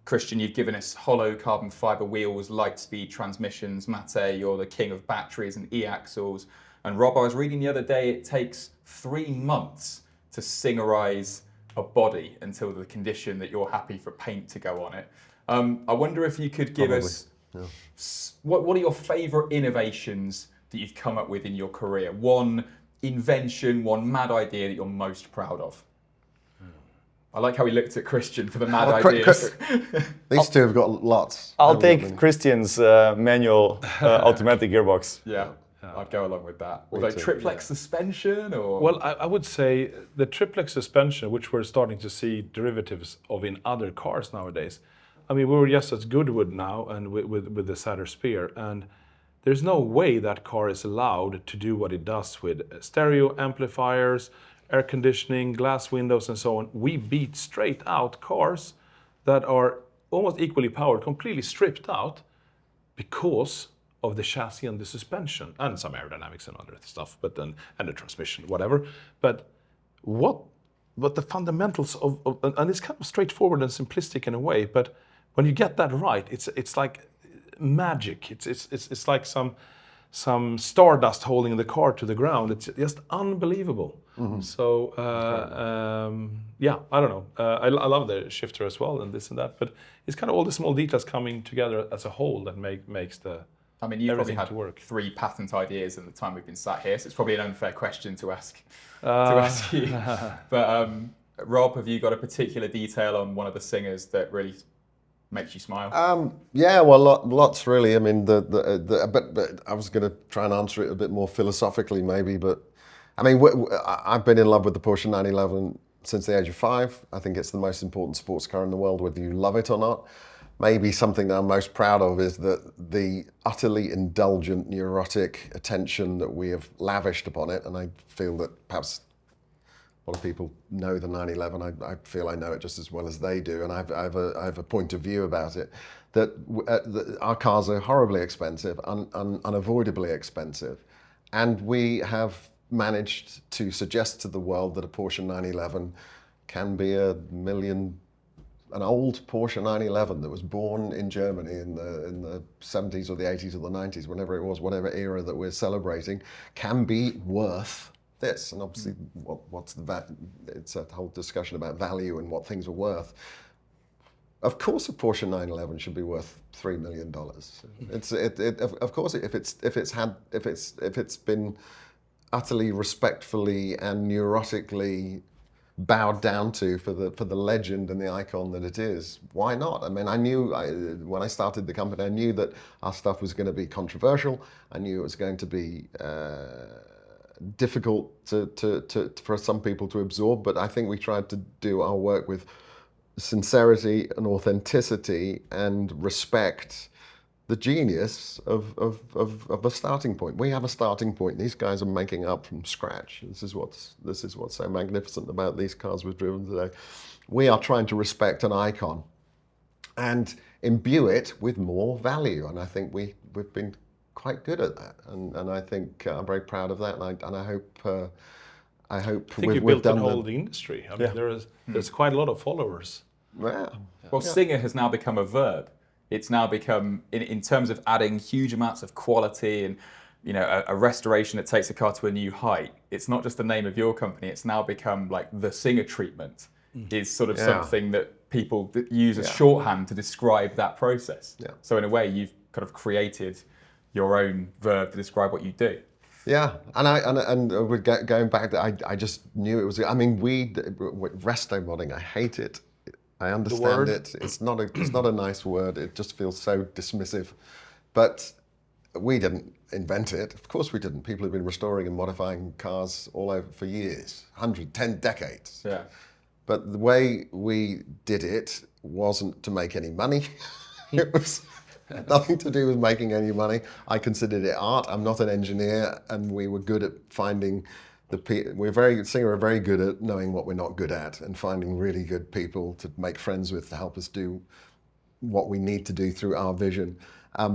Speaker 2: Christian, you've given us hollow carbon fiber wheels, light speed transmissions. Mate, you're the king of batteries and e-axles. And Rob, I was reading the other day, it takes 3 months to singerize a body until the condition that you're happy for paint to go on it. I wonder if you could give us, what are your favorite innovations that you've come up with in your career? One invention, one mad idea that you're most proud of? I like how he looked at Christian for the mad ideas.
Speaker 4: These two have got lots.
Speaker 5: I'll take Christian's manual automatic gearbox.
Speaker 2: Yeah. I'd go along with that. Although triplex suspension or?
Speaker 3: Well, I would say the triplex suspension, which we're starting to see derivatives of in other cars nowadays. I mean, we were just at Goodwood now and with the Satyr Spear, and there's no way that car is allowed to do what it does with stereo amplifiers, air conditioning, glass windows, and so on. We beat straight out cars that are almost equally powered, completely stripped out because of the chassis and the suspension and some aerodynamics and other stuff, but then and the transmission, whatever. But what the fundamentals of and it's kind of straightforward and simplistic in a way, but when you get that right, it's like magic. It's like some stardust holding the car to the ground. It's just unbelievable. Mm-hmm. So yeah, I don't know. I love the shifter as well and this and that, but it's kind of all the small details coming together as a whole that makes the.
Speaker 2: I mean, you've probably had 3 patent ideas in the time we've been sat here, so it's probably an unfair question to ask you. But Rob, have you got a particular detail on one of the singers that really makes you smile?
Speaker 4: Yeah, well, lots really. I mean, but I was going to try and answer it a bit more philosophically, maybe. But I mean, I've been in love with the Porsche 911 since the age of 5. I think it's the most important sports car in the world, whether you love it or not. Maybe something that I'm most proud of is that the utterly indulgent, neurotic attention that we have lavished upon it, and I feel that perhaps a lot of people know the 911. I feel I know it just as well as they do, and I have a point of view about it. That our cars are horribly expensive, unavoidably expensive, and we have managed to suggest to the world that a Porsche 911 can be an old Porsche 911 that was born in Germany in the 70s or the 80s or the 90s, whenever it was, whatever era that we're celebrating, can be worth this. And obviously, what's the value? It's a whole discussion about value and what things are worth. Of course, a Porsche 911 should be worth $3 million. Of course, if it's been utterly respectfully and neurotically bowed down to for the legend and the icon that it is. Why not? I mean, I knew when I started the company, I knew that our stuff was going to be controversial. I knew it was going to be difficult for some people to absorb, but I think we tried to do our work with sincerity and authenticity and respect the genius of a starting point. We have a starting point. These guys are making up from scratch. This is what's so magnificent about these cars we've driven today. We are trying to respect an icon and imbue it with more value, and I think we've been quite good at that. And I think I'm very proud of that, and I hope
Speaker 3: I think you built and hold the industry. I mean, there's quite a lot of followers.
Speaker 4: Yeah.
Speaker 2: Well, Singer has now become a verb. It's now become, in terms of adding huge amounts of quality and a restoration that takes a car to a new height. It's not just the name of your company. It's now become like the Singer treatment is sort of something that people use as shorthand to describe that process. Yeah. So in a way, you've kind of created your own verb to describe what you do.
Speaker 4: Yeah, and we're going back, I just knew it was. I mean, restomodding, I hate it. I understand it. It's not a nice word. It just feels so dismissive. But we didn't invent it. Of course we didn't. People have been restoring and modifying cars all over for years, 10 decades.
Speaker 2: Yeah.
Speaker 4: But the way we did it wasn't to make any money. It was nothing to do with making any money. I considered it art. I'm not an engineer, and we were good at finding Singer are very good at knowing what we're not good at and finding really good people to make friends with to help us do what we need to do through our vision. I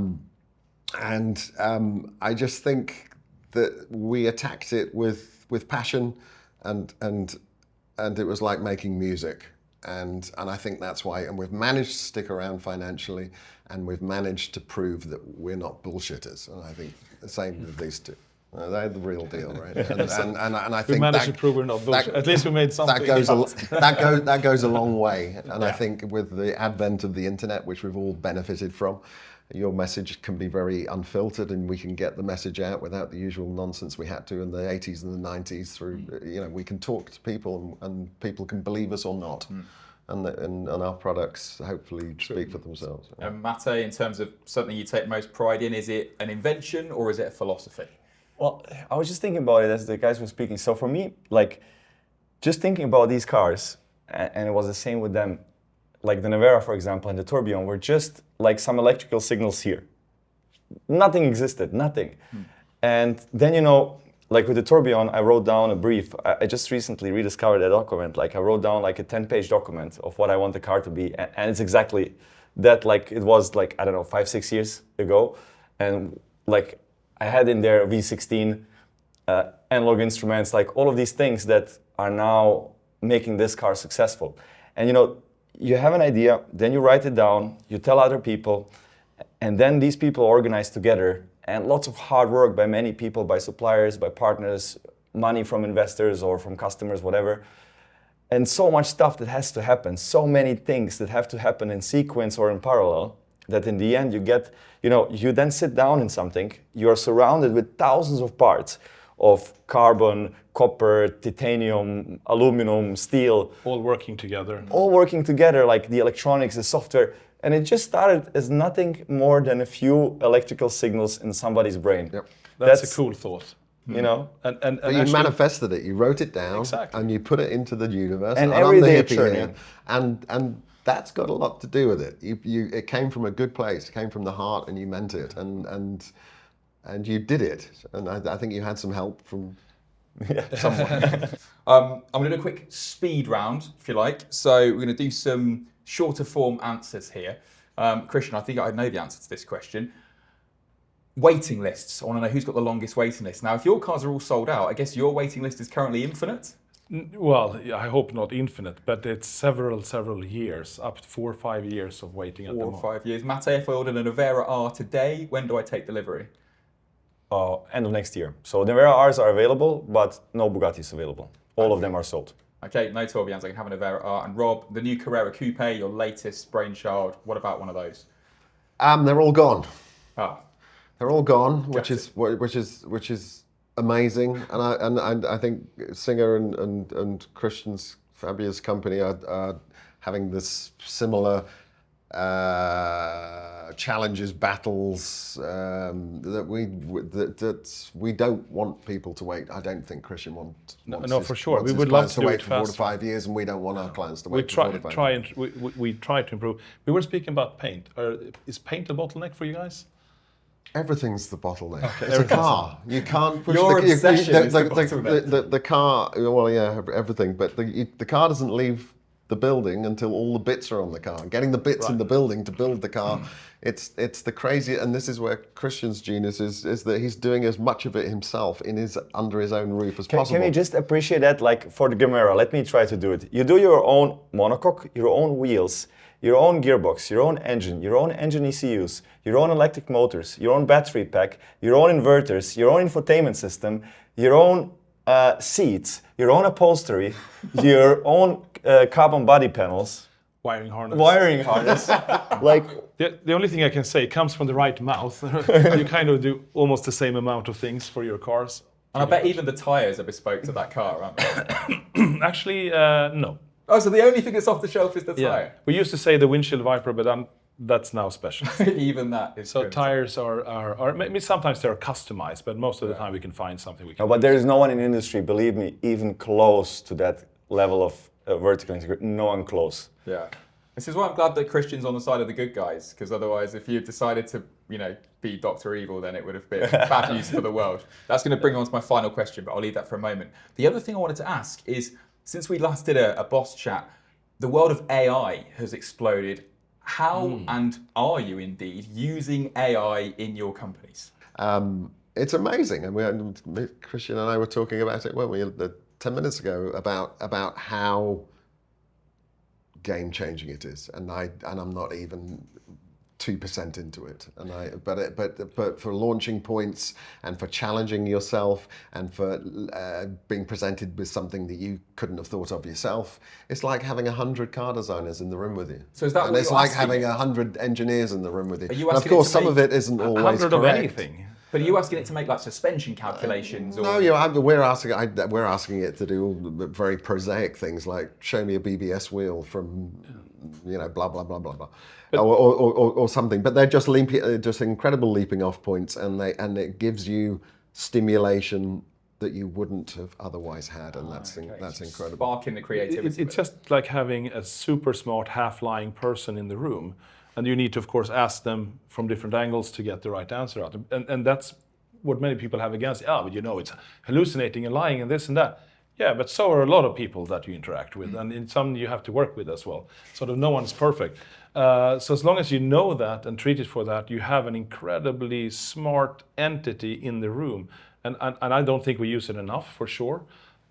Speaker 4: just think that we attacked it with passion, and it was like making music. And I think that's why, and we've managed to stick around financially, and we've managed to prove that we're not bullshitters. And I think the same with these two. They're the real deal, right? And I think
Speaker 3: we managed to prove we're not bullshit. At least we made something.
Speaker 4: That goes a long way. And
Speaker 3: Yeah.
Speaker 4: I think with the advent of the internet, which we've all benefited from, your message can be very unfiltered, and we can get the message out without the usual nonsense we had to in the 80s and the 90s. Through, we can talk to people, and people can believe us or not. And our products hopefully speak for themselves.
Speaker 2: And Mate, in terms of something you take most pride in, is it an invention or is it a philosophy?
Speaker 5: Well, I was just thinking about it as the guys were speaking. So for me, like, just thinking about these cars, and it was the same with them, like the Nevera, for example, and the Tourbillon were just like some electrical signals here. Nothing existed, nothing. And then, like with the Tourbillon, I wrote down a brief. I just recently rediscovered that document. Like I wrote down like a 10-page document of what I want the car to be. And it's exactly that, like it was like, I don't know, 5-6 years ago. And like I had in there V16, analog instruments, like all of these things that are now making this car successful. And you have an idea, then you write it down, you tell other people, and then these people organize together, and lots of hard work by many people, by suppliers, by partners, money from investors or from customers, whatever. And so much stuff that has to happen, so many things that have to happen in sequence or in parallel, that in the end you get, you then sit down in something, you are surrounded with thousands of parts of carbon, copper, titanium, aluminum, steel.
Speaker 3: All working together.
Speaker 5: All working together, like the electronics, the software. And it just started as nothing more than a few electrical signals in somebody's brain.
Speaker 4: Yep.
Speaker 3: That's a cool thought.
Speaker 5: And
Speaker 4: But you
Speaker 3: actually,
Speaker 4: manifested it. You wrote it down,
Speaker 3: Exactly.
Speaker 4: and you put it into the universe.
Speaker 5: And
Speaker 4: I'm
Speaker 5: every
Speaker 4: the
Speaker 5: day
Speaker 4: hippie
Speaker 5: churning.
Speaker 4: here, and that's got a lot to do with it. It came from a good place. It came from the heart, and you meant it, and you did it. And I think you had some help from someone.
Speaker 2: I'm going to do a quick speed round, if you like. So we're going to do some shorter form answers here. Christian, I think I know the answer to this question. Waiting lists. I want to know who's got the longest waiting list. Now, if your cars are all sold out, I guess your waiting list is currently infinite?
Speaker 3: Well, I hope not infinite, but it's several years, up to 4 or 5 years of waiting at the
Speaker 2: 4 or
Speaker 3: moment.
Speaker 2: 5 years. Mate, if I ordered a Nevera R today, when do I take delivery?
Speaker 5: end of next year. So the Nevera Rs are available, but no Bugattis available. All of them are sold.
Speaker 2: Okay, no Tourbillons. I can have a Nevera R. And Rob, the new Carrera Coupe, your latest brainchild. What about one of those?
Speaker 4: They're all gone.
Speaker 2: Ah,
Speaker 4: They're all gone, which is amazing. And I think Singer and Christian's fabulous company are having this similar challenges, battles that we don't want people to wait. I don't think Christian wants
Speaker 3: for sure. We
Speaker 4: his
Speaker 3: would love
Speaker 4: clients
Speaker 3: to do
Speaker 4: wait
Speaker 3: it
Speaker 4: for 4 to
Speaker 3: faster.
Speaker 4: 5 years, and we don't want our clients to
Speaker 3: We
Speaker 4: wait for 4 to 5 years.
Speaker 3: we try to improve. We were speaking about paint. Is paint a bottleneck for you guys?
Speaker 4: Everything's the bottleneck. It's a car. You can't push
Speaker 2: Your
Speaker 4: the,
Speaker 2: obsession is the bottleneck.
Speaker 4: the car. Well, yeah, everything. But the car doesn't leave the building until all the bits are on the car. Getting the bits in the building to build the car, it's the crazy. And this is where Christian's genius is that he's doing as much of it himself under his own roof as possible.
Speaker 5: Can you just appreciate that? Like for the Camera, let me try to do it. You do your own monocoque, your own wheels, your own gearbox, your own engine ECUs, your own electric motors, your own battery pack, your own inverters, your own infotainment system, your own seats, your own upholstery, your own carbon body panels,
Speaker 3: Wiring harness.
Speaker 5: like
Speaker 3: The only thing I can say, it comes from the right mouth. You kind of do almost the same amount of things for your cars.
Speaker 2: and I bet even the tyres are bespoke to that car, aren't they?
Speaker 3: Actually, no.
Speaker 2: Oh, so the only thing that's off the shelf is the tyre?
Speaker 3: We used to say the windshield wiper, but that's now special.
Speaker 2: Even that is
Speaker 3: So
Speaker 2: good.
Speaker 3: tires are maybe sometimes they're customized, but most of the time we can find something we can.
Speaker 5: No, but there is no one in the industry, believe me, even close to that level of vertical integration. No one close.
Speaker 2: Yeah. This is why I'm glad that Christian's on the side of the good guys, because otherwise if you decided to,
Speaker 1: be Dr. Evil, then it would have been bad news for the world. That's going to bring on to my final question, but I'll leave that for a moment. The other thing I wanted to ask is, since we last did a boss chat, the world of AI has exploded. How and are you indeed using AI in your companies?
Speaker 4: It's amazing, and Christian and I were talking about it, weren't we, 10 minutes ago, about how game-changing it is, and I'm not even 2% into it, but for launching points and for challenging yourself and for being presented with something that you couldn't have thought of yourself, it's like having 100 car designers in the room with you.
Speaker 1: So is that
Speaker 4: and
Speaker 1: what
Speaker 4: it's
Speaker 1: you're
Speaker 4: like
Speaker 1: asking?
Speaker 4: having 100 engineers in the room with you.
Speaker 1: Are you
Speaker 4: And of
Speaker 1: asking it
Speaker 4: course,
Speaker 1: to
Speaker 4: some
Speaker 1: make
Speaker 4: of it isn't always
Speaker 3: 100 of
Speaker 4: correct.
Speaker 3: anything.
Speaker 1: But are you asking it to make like suspension calculations? Or...
Speaker 4: No, we're asking it to do all the very prosaic things like show me a BBS wheel from, blah blah blah blah blah, or something. But they're just just incredible leaping off points, and it gives you stimulation that you wouldn't have otherwise had, and that's incredible.
Speaker 1: Sparking the creativity.
Speaker 3: It's just like having a super smart half-lying person in the room. And you need to, of course, ask them from different angles to get the right answer out. And that's what many people have against it. But it's hallucinating and lying and this and that. Yeah, but so are a lot of people that you interact with. And in some you have to work with as well. Sort of no one's perfect. So as long as you know that and treat it for that, you have an incredibly smart entity in the room. And I don't think we use it enough, for sure.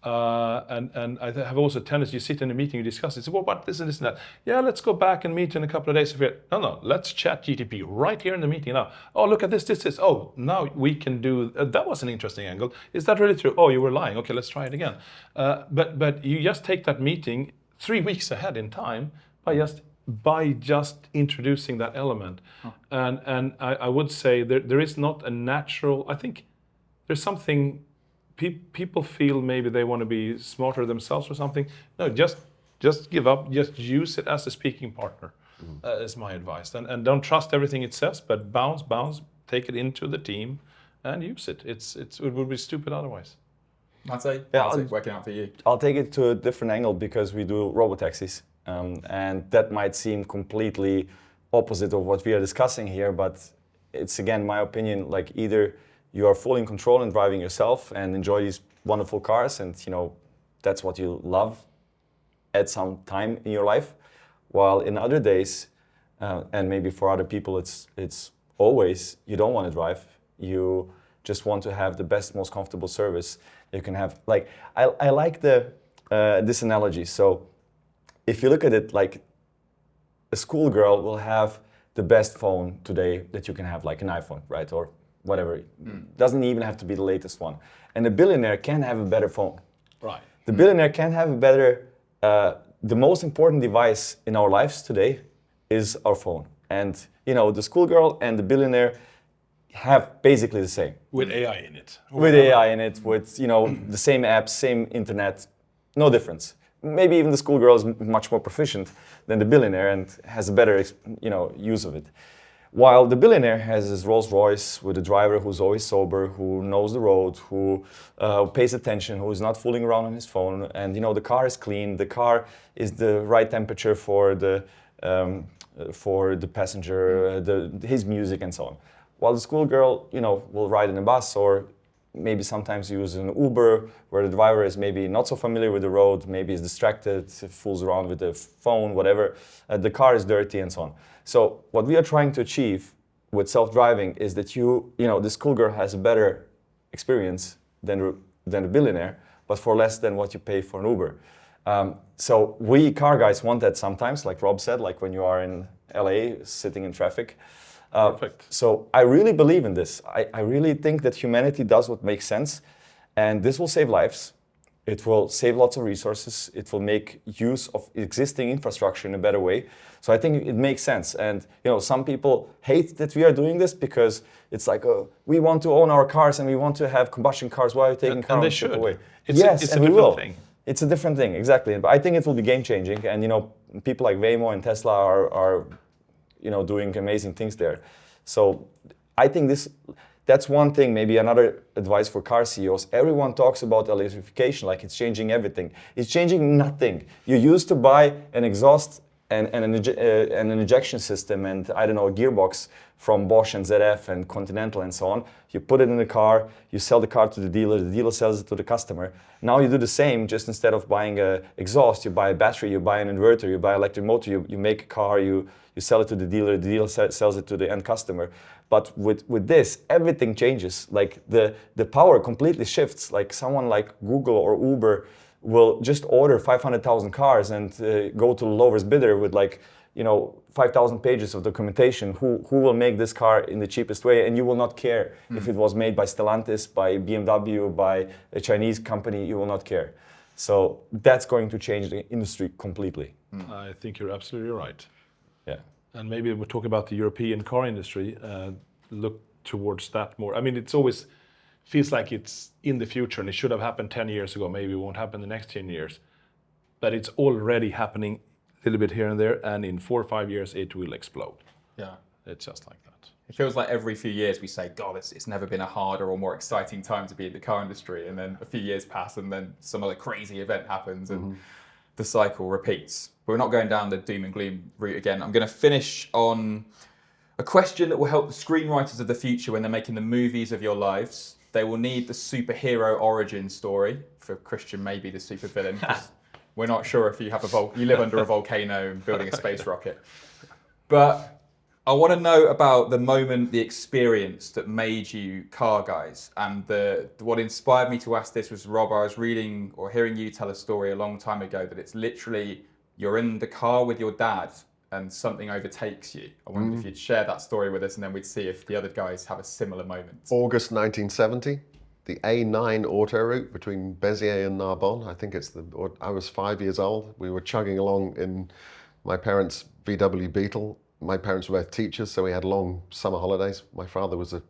Speaker 3: And I have also a tendency, you sit in a meeting, you discuss it, say, well, what this and this and that. Yeah, let's go back and meet in a couple of days. No, let's chat GTP right here in the meeting now. Oh, look at this. Oh, now we can do, that was an interesting angle. Is that really true? Oh, you were lying. Okay, let's try it again. But you just take that meeting 3 weeks ahead in time by just introducing that element. And I would say there is not a natural, I think there's something, people feel maybe they want to be smarter themselves or something. No, just give up. Just use it as a speaking partner, is my advice. And don't trust everything it says, but bounce, take it into the team and use it. It would be stupid otherwise.
Speaker 1: I'd say working out for you.
Speaker 5: I'll take it to a different angle because we do Robotaxis. And that might seem completely opposite of what we are discussing here, but it's, again, my opinion, like either you are fully in control and driving yourself and enjoy these wonderful cars, and that's what you love at some time in your life. While in other days, and maybe for other people, it's always you don't want to drive. You just want to have the best, most comfortable service you can have. Like I like this analogy. So if you look at it, like a schoolgirl will have the best phone today that you can have, like an iPhone, right? Or whatever. Doesn't even have to be the latest one. And a billionaire can have a better phone.
Speaker 3: Right.
Speaker 5: The billionaire can have a better, the most important device in our lives today is our phone. And, the schoolgirl and the billionaire have basically the same.
Speaker 3: With AI in it.
Speaker 5: With AI in it, with, the same apps, same internet, no difference. Maybe even the schoolgirl is much more proficient than the billionaire and has a better, use of it. While the billionaire has his Rolls Royce with a driver who's always sober, who knows the road, who pays attention, who is not fooling around on his phone, and the car is clean, the car is the right temperature for the passenger, his music and so on. While the schoolgirl, will ride in a bus or maybe sometimes use an Uber where the driver is maybe not so familiar with the road, maybe is distracted, fools around with the phone, whatever. The car is dirty and so on. So what we are trying to achieve with self-driving is that the schoolgirl has a better experience than a billionaire, but for less than what you pay for an Uber. So we car guys want that sometimes, like Rob said, like when you are in LA sitting in traffic.
Speaker 3: Perfect.
Speaker 5: So I really believe in this. I really think that humanity does what makes sense, and this will save lives. It will save lots of resources. It will make use of existing infrastructure in a better way. So I think it makes sense. And some people hate that we are doing this because it's like, we want to own our cars and we want to have combustion cars. Why are you taking car ownership away?
Speaker 3: It's a different thing.
Speaker 5: It's a different thing, exactly. But I think it will be game changing. And people like Waymo and Tesla are doing amazing things there. So I think that's one thing, maybe another advice for car CEOs. Everyone talks about electrification like it's changing everything. It's changing nothing. You used to buy an exhaust and an injection system and, I don't know, a gearbox from Bosch and ZF and Continental and so on. You put it in the car, you sell the car to the dealer sells it to the customer. Now you do the same, just instead of buying an exhaust, you buy a battery, you buy an inverter, you buy an electric motor, you make a car, you sell it to the dealer sells it to the end customer. But with this, everything changes. Like the power completely shifts. Like someone like Google or Uber will just order 500,000 cars and go to the lowest bidder with 5,000 pages of documentation who will make this car in the cheapest way, and you will not care if it was made by Stellantis, by BMW, by a Chinese company, you will not care. So that's going to change the industry completely.
Speaker 3: I think you're absolutely right.
Speaker 5: Yeah.
Speaker 3: And maybe we'll talk about the European car industry, look towards that more. I mean, it's always feels like it's in the future and it should have happened 10 years ago. Maybe it won't happen the next 10 years. But it's already happening a little bit here and there, and in 4 or 5 years it will explode.
Speaker 1: Yeah.
Speaker 3: It's just like that.
Speaker 1: It feels like every few years we say, God, it's never been a harder or more exciting time to be in the car industry. And then a few years pass and then some other crazy event happens and the cycle repeats. But we're not going down the doom and gloom route again. I'm going to finish on a question that will help the screenwriters of the future when they're making the movies of your lives. They will need the superhero origin story. For Christian, maybe the supervillain. We're not sure if you have you live under a volcano and building a space rocket. But I want to know about the moment, the experience that made you car guys. And what inspired me to ask this was, Rob, I was reading or hearing you tell a story a long time ago that it's literally you're in the car with your dad and something overtakes you. I wonder if you'd share that story with us and then we'd see if the other guys have a similar moment.
Speaker 4: August 1970, the A9 autoroute between Béziers and Narbonne. I think I was 5 years old. We were chugging along in my parents' VW Beetle. My parents were both teachers, so we had long summer holidays. My father was the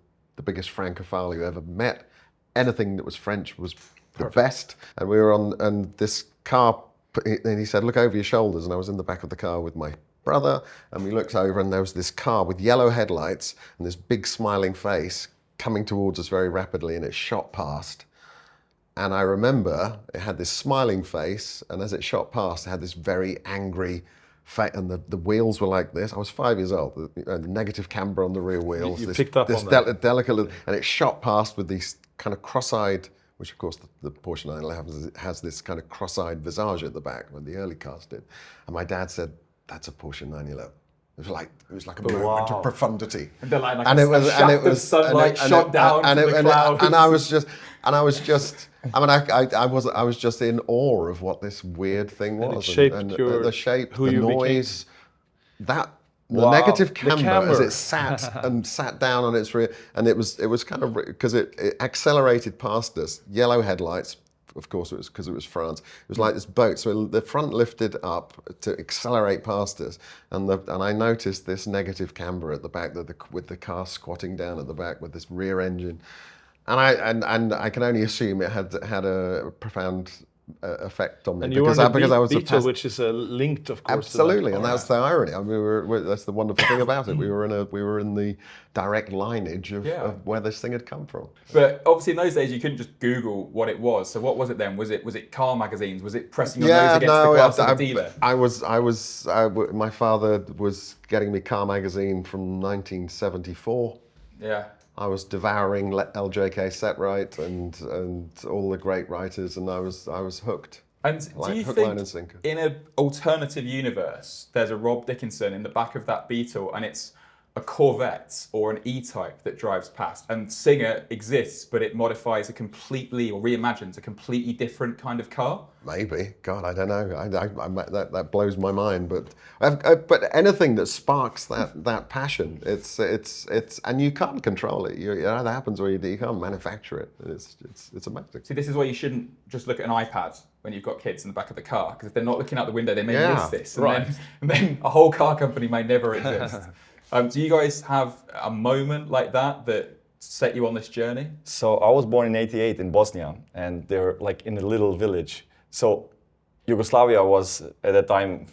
Speaker 4: biggest Francophile you ever met. Anything that was French was the best. And we were and this car, and he said, look over your shoulders. And I was in the back of the car with my brother, and we looked over and there was this car with yellow headlights and this big smiling face coming towards us very rapidly, and it shot past. And I remember it had this smiling face, and as it shot past, it had this very angry face, and the wheels were like this. I was 5 years old, the negative camber on the rear wheels.
Speaker 3: You
Speaker 4: this,
Speaker 3: picked up
Speaker 4: this
Speaker 3: on that.
Speaker 4: delicate, and it shot past with these kind of cross-eyed, which of course the Porsche 911 has this kind of cross-eyed visage at the back, when the early cars did. And my dad said, that's a Porsche 911. It was like a moment of profundity.
Speaker 1: And they're like
Speaker 4: and it was
Speaker 1: sunlight shot down from the clouds.
Speaker 4: And I was just in awe of what this weird thing was.
Speaker 3: It shaped
Speaker 4: the shape,
Speaker 3: who
Speaker 4: the
Speaker 3: you
Speaker 4: noise, the
Speaker 5: Wow.
Speaker 4: negative
Speaker 3: The
Speaker 4: camber as
Speaker 3: camber.
Speaker 4: it sat down on its rear, and it was kind of, because it accelerated past us. Yellow headlights. Of course, it was because it was France. It was like this boat. So the front lifted up to accelerate past us, and I noticed this negative camber at the back, with the car squatting down at the back with this rear engine, and I can only assume it had a profound effect on me,
Speaker 3: And you were in
Speaker 4: because I was a
Speaker 3: Beetle, which is linked, of course.
Speaker 4: absolutely,
Speaker 3: to
Speaker 4: and
Speaker 3: that
Speaker 4: that's the irony. I mean, that's the wonderful thing about it. We were in the direct lineage of where this thing had come from.
Speaker 1: But obviously in those days you couldn't just Google what it was. So what was it then? Was it car magazines? Was it pressing your nose against the glass of the dealer?
Speaker 4: My father was getting me Car Magazine from 1974.
Speaker 1: Yeah.
Speaker 4: I was devouring LJK Setright and all the great writers, and I was hooked.
Speaker 1: And do you
Speaker 4: hook, line, and
Speaker 1: think
Speaker 4: sinker.
Speaker 1: in an alternative universe, there's a Rob Dickinson in the back of that Beetle and it's a Corvette or an E-Type that drives past, and Singer exists, but it modifies or reimagines a completely different kind of car?
Speaker 4: Maybe. God, I don't know. That blows my mind. But anything that sparks that passion, it's and you can't control it. It either happens or you can't manufacture it. It's amazing.
Speaker 1: See, this is why you shouldn't just look at an iPad when you've got kids in the back of the car, because if they're not looking out the window, they may miss this, and then a whole car company may never exist. Do you guys have a moment like that set you on this journey?
Speaker 5: So I was born in '88 in Bosnia, and they're like in a little village. So Yugoslavia was at that time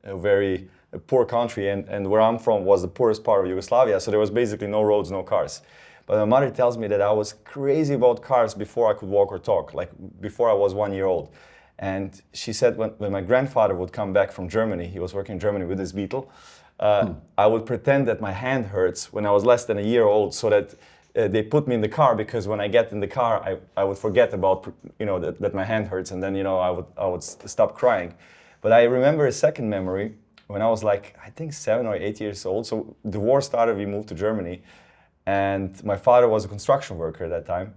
Speaker 5: a very poor country, and where I'm from was the poorest part of Yugoslavia. So there was basically no roads, no cars. But my mother tells me that I was crazy about cars before I could walk or talk, like before I was 1 year old. And she said when my grandfather would come back from Germany, he was working in Germany with his Beetle, I would pretend that my hand hurts when I was less than a year old, so that they put me in the car, because when I get in the car, I would forget about, that my hand hurts, and then, I would stop crying. But I remember a second memory when I was like, I think 7 or 8 years old. So the war started, we moved to Germany, and my father was a construction worker at that time.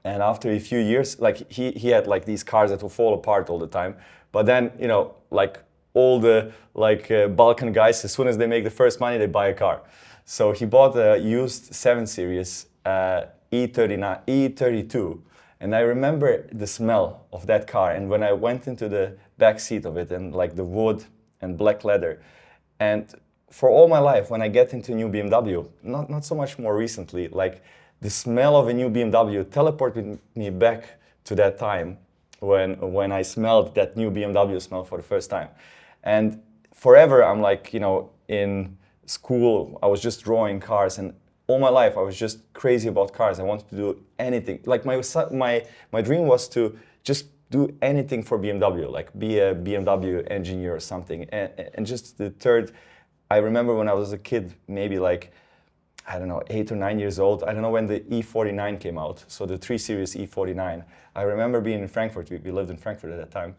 Speaker 5: And after a few years, like he had like these cars that would fall apart all the time. But then, like all the Balkan guys, as soon as they make the first money, they buy a car. So he bought a used 7 Series E32. And I remember the smell of that car. And when I went into the back seat of it, and like the wood and black leather. And for all my life, when I get into a new BMW, not so much more recently, like the smell of a new BMW teleported me back to that time when I smelled that new BMW smell for the first time. And forever, I'm like, in school, I was just drawing cars, and all my life I was just crazy about cars. I wanted to do anything. Like my dream was to just do anything for BMW, like be a BMW engineer or something. And just the third, I remember when I was a kid, maybe like, I don't know, 8 or 9 years old. I don't know when the E49 came out. So the 3 Series E49. I remember being in Frankfurt. We lived in Frankfurt at that time.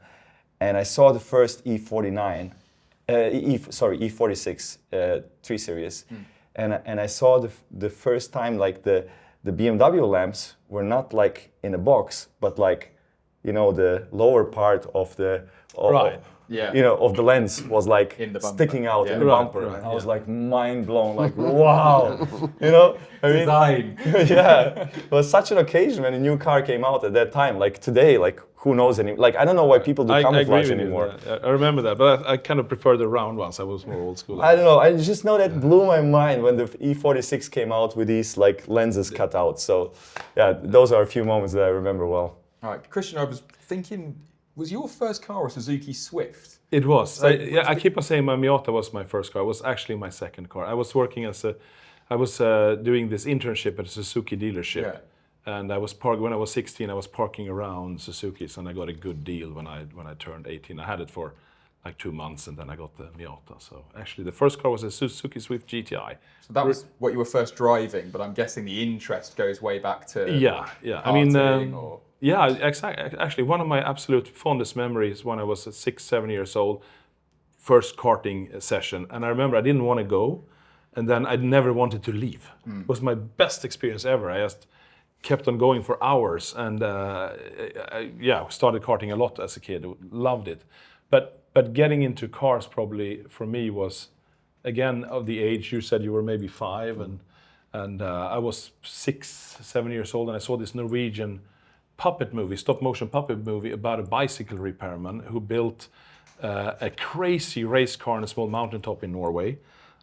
Speaker 5: And I saw the first E46 3 Series. And I saw the first time, like the BMW lamps were not like in a box, but like, the lower part of the of the lens was like sticking out in the bumper.
Speaker 3: Right.
Speaker 5: I was like mind blown, like wow,
Speaker 1: Design.
Speaker 5: Yeah, it was such an occasion when a new car came out at that time. Like today, like who knows like I don't know why people do camouflage anymore.
Speaker 3: I remember that, but I kind of prefer the round ones. I was more old school.
Speaker 5: I don't know. I just know that blew my mind when the E46 came out with these like lenses cut out. So yeah, those are a few moments that I remember well.
Speaker 1: All right, Christian, I was thinking, was your first car a Suzuki Swift?
Speaker 3: It was. I keep on saying my Miata was my first car. It was actually my second car. I was working I was doing this internship at a Suzuki dealership.
Speaker 1: Yeah.
Speaker 3: And when I was 16, I was parking around Suzuki's, and I got a good deal when I turned 18. I had it for like 2 months, and then I got the Miata. So actually, the first car was a Suzuki Swift GTI.
Speaker 1: So that was what you were first driving, but I'm guessing the interest goes way back to
Speaker 3: Karting yeah, exactly. Actually, one of my absolute fondest memories when I was 6, 7 years old, first karting session, and I remember I didn't want to go, and then I never wanted to leave. It was my best experience ever. I just kept on going for hours, and I started karting a lot as a kid. Loved it, but getting into cars probably for me was, again, of the age you said you were maybe 5, and I was 6, 7 years old, and I saw this Norwegian stop motion puppet movie about a bicycle repairman who built a crazy race car on a small mountaintop in Norway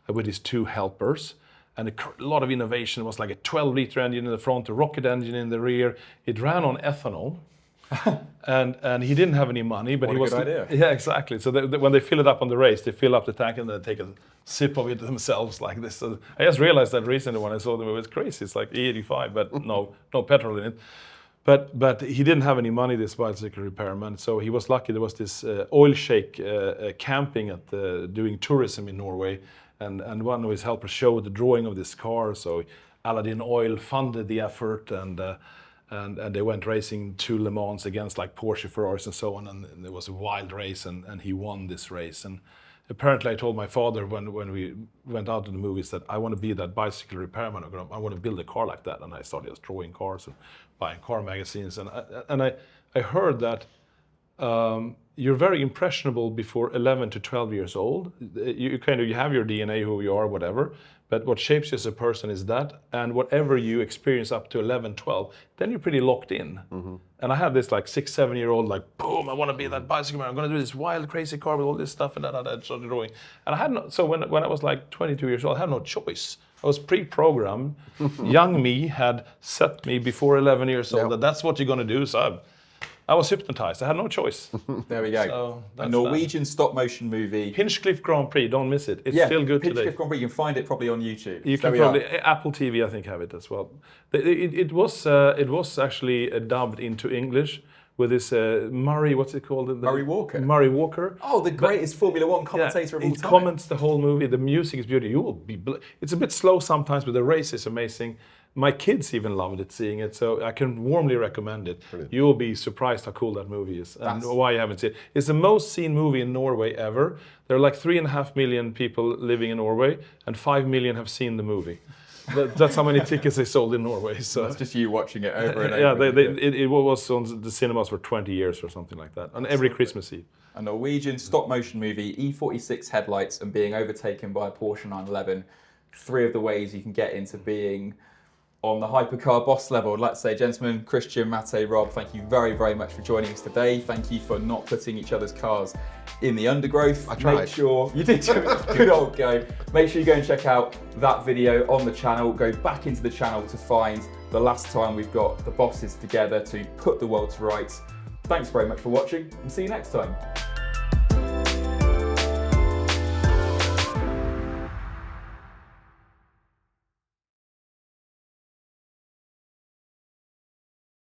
Speaker 3: with his 2 helpers. And a lot of innovation. It was like a 12-liter engine in the front, a rocket engine in the rear. It ran on ethanol, and he didn't have any money, but
Speaker 1: What a good idea.
Speaker 3: Yeah, exactly. So when they fill it up on the race, they fill up the tank and then take a sip of it themselves like this. So I just realized that recently when I saw the movie. It's crazy. It's like E85, but no petrol in it. But he didn't have any money, this bicycle repairman. So he was lucky. There was this oil sheikh camping doing tourism in Norway. And one of his helpers showed the drawing of this car, so Aladdin Oil funded the effort, and they went racing to Le Mans against like Porsche, Ferraris, and so on, and it was a wild race, and he won this race. And apparently, I told my father when we went out to the movies that I want to be that bicycle repairman. I want to build a car like that, and I started just drawing cars and buying car magazines, and I heard that. You're very impressionable before 11 to 12 years old. You have your DNA, who you are, whatever. But what shapes you as a person is that, and whatever you experience up to 11, 12, then you're pretty locked in. Mm-hmm. And I had this like 6, 7 year old, like, boom, I want to be that bicycle man. I'm going to do this wild, crazy car with all this stuff and that. Started drawing. And I had so when I was like 22 years old, I had no choice. I was pre-programmed. Young me had set me before 11 years old that that's what you're going to do. So I was hypnotized. I had no choice.
Speaker 1: There we go.
Speaker 3: So
Speaker 1: a Norwegian stop motion movie.
Speaker 3: Hinchcliffe Grand Prix. Don't miss it. It's still good today.
Speaker 1: Hinchcliffe Grand Prix. You can find it probably on YouTube.
Speaker 3: You can probably Apple TV. I think have it as well. It was actually dubbed into English with this Murray, what's it called?
Speaker 1: Murray Walker.
Speaker 3: Murray Walker.
Speaker 1: Oh, the greatest Formula One commentator of all
Speaker 3: he
Speaker 1: time.
Speaker 3: comments the whole movie. The music is beautiful. You will be. It's a bit slow sometimes, but the race is amazing. My kids even loved it, seeing it, so I can warmly recommend it.
Speaker 4: Brilliant.
Speaker 3: You will be surprised how cool that movie is and why you haven't seen it. It's the most seen movie in Norway ever. There are like 3.5 million people living in Norway, and 5 million have seen the movie. That's how many tickets they sold in Norway. So
Speaker 1: It's just you watching it over and over.
Speaker 3: yeah, it was on the cinemas for 20 years or something like that, on every Christmas Eve.
Speaker 1: A Norwegian stop motion movie, E46 headlights and being overtaken by a Porsche 911. 3 of the ways you can get into being on the hypercar boss level. I'd like to say, gentlemen, Christian, Mate, Rob, thank you very, very much for joining us today. Thank you for not putting each other's cars in the undergrowth.
Speaker 4: I tried.
Speaker 1: Make sure you did do it. Good old go. Make sure you go and check out that video on the channel. Go back into the channel to find the last time we've got the bosses together to put the world to rights. Thanks very much for watching and see you next time.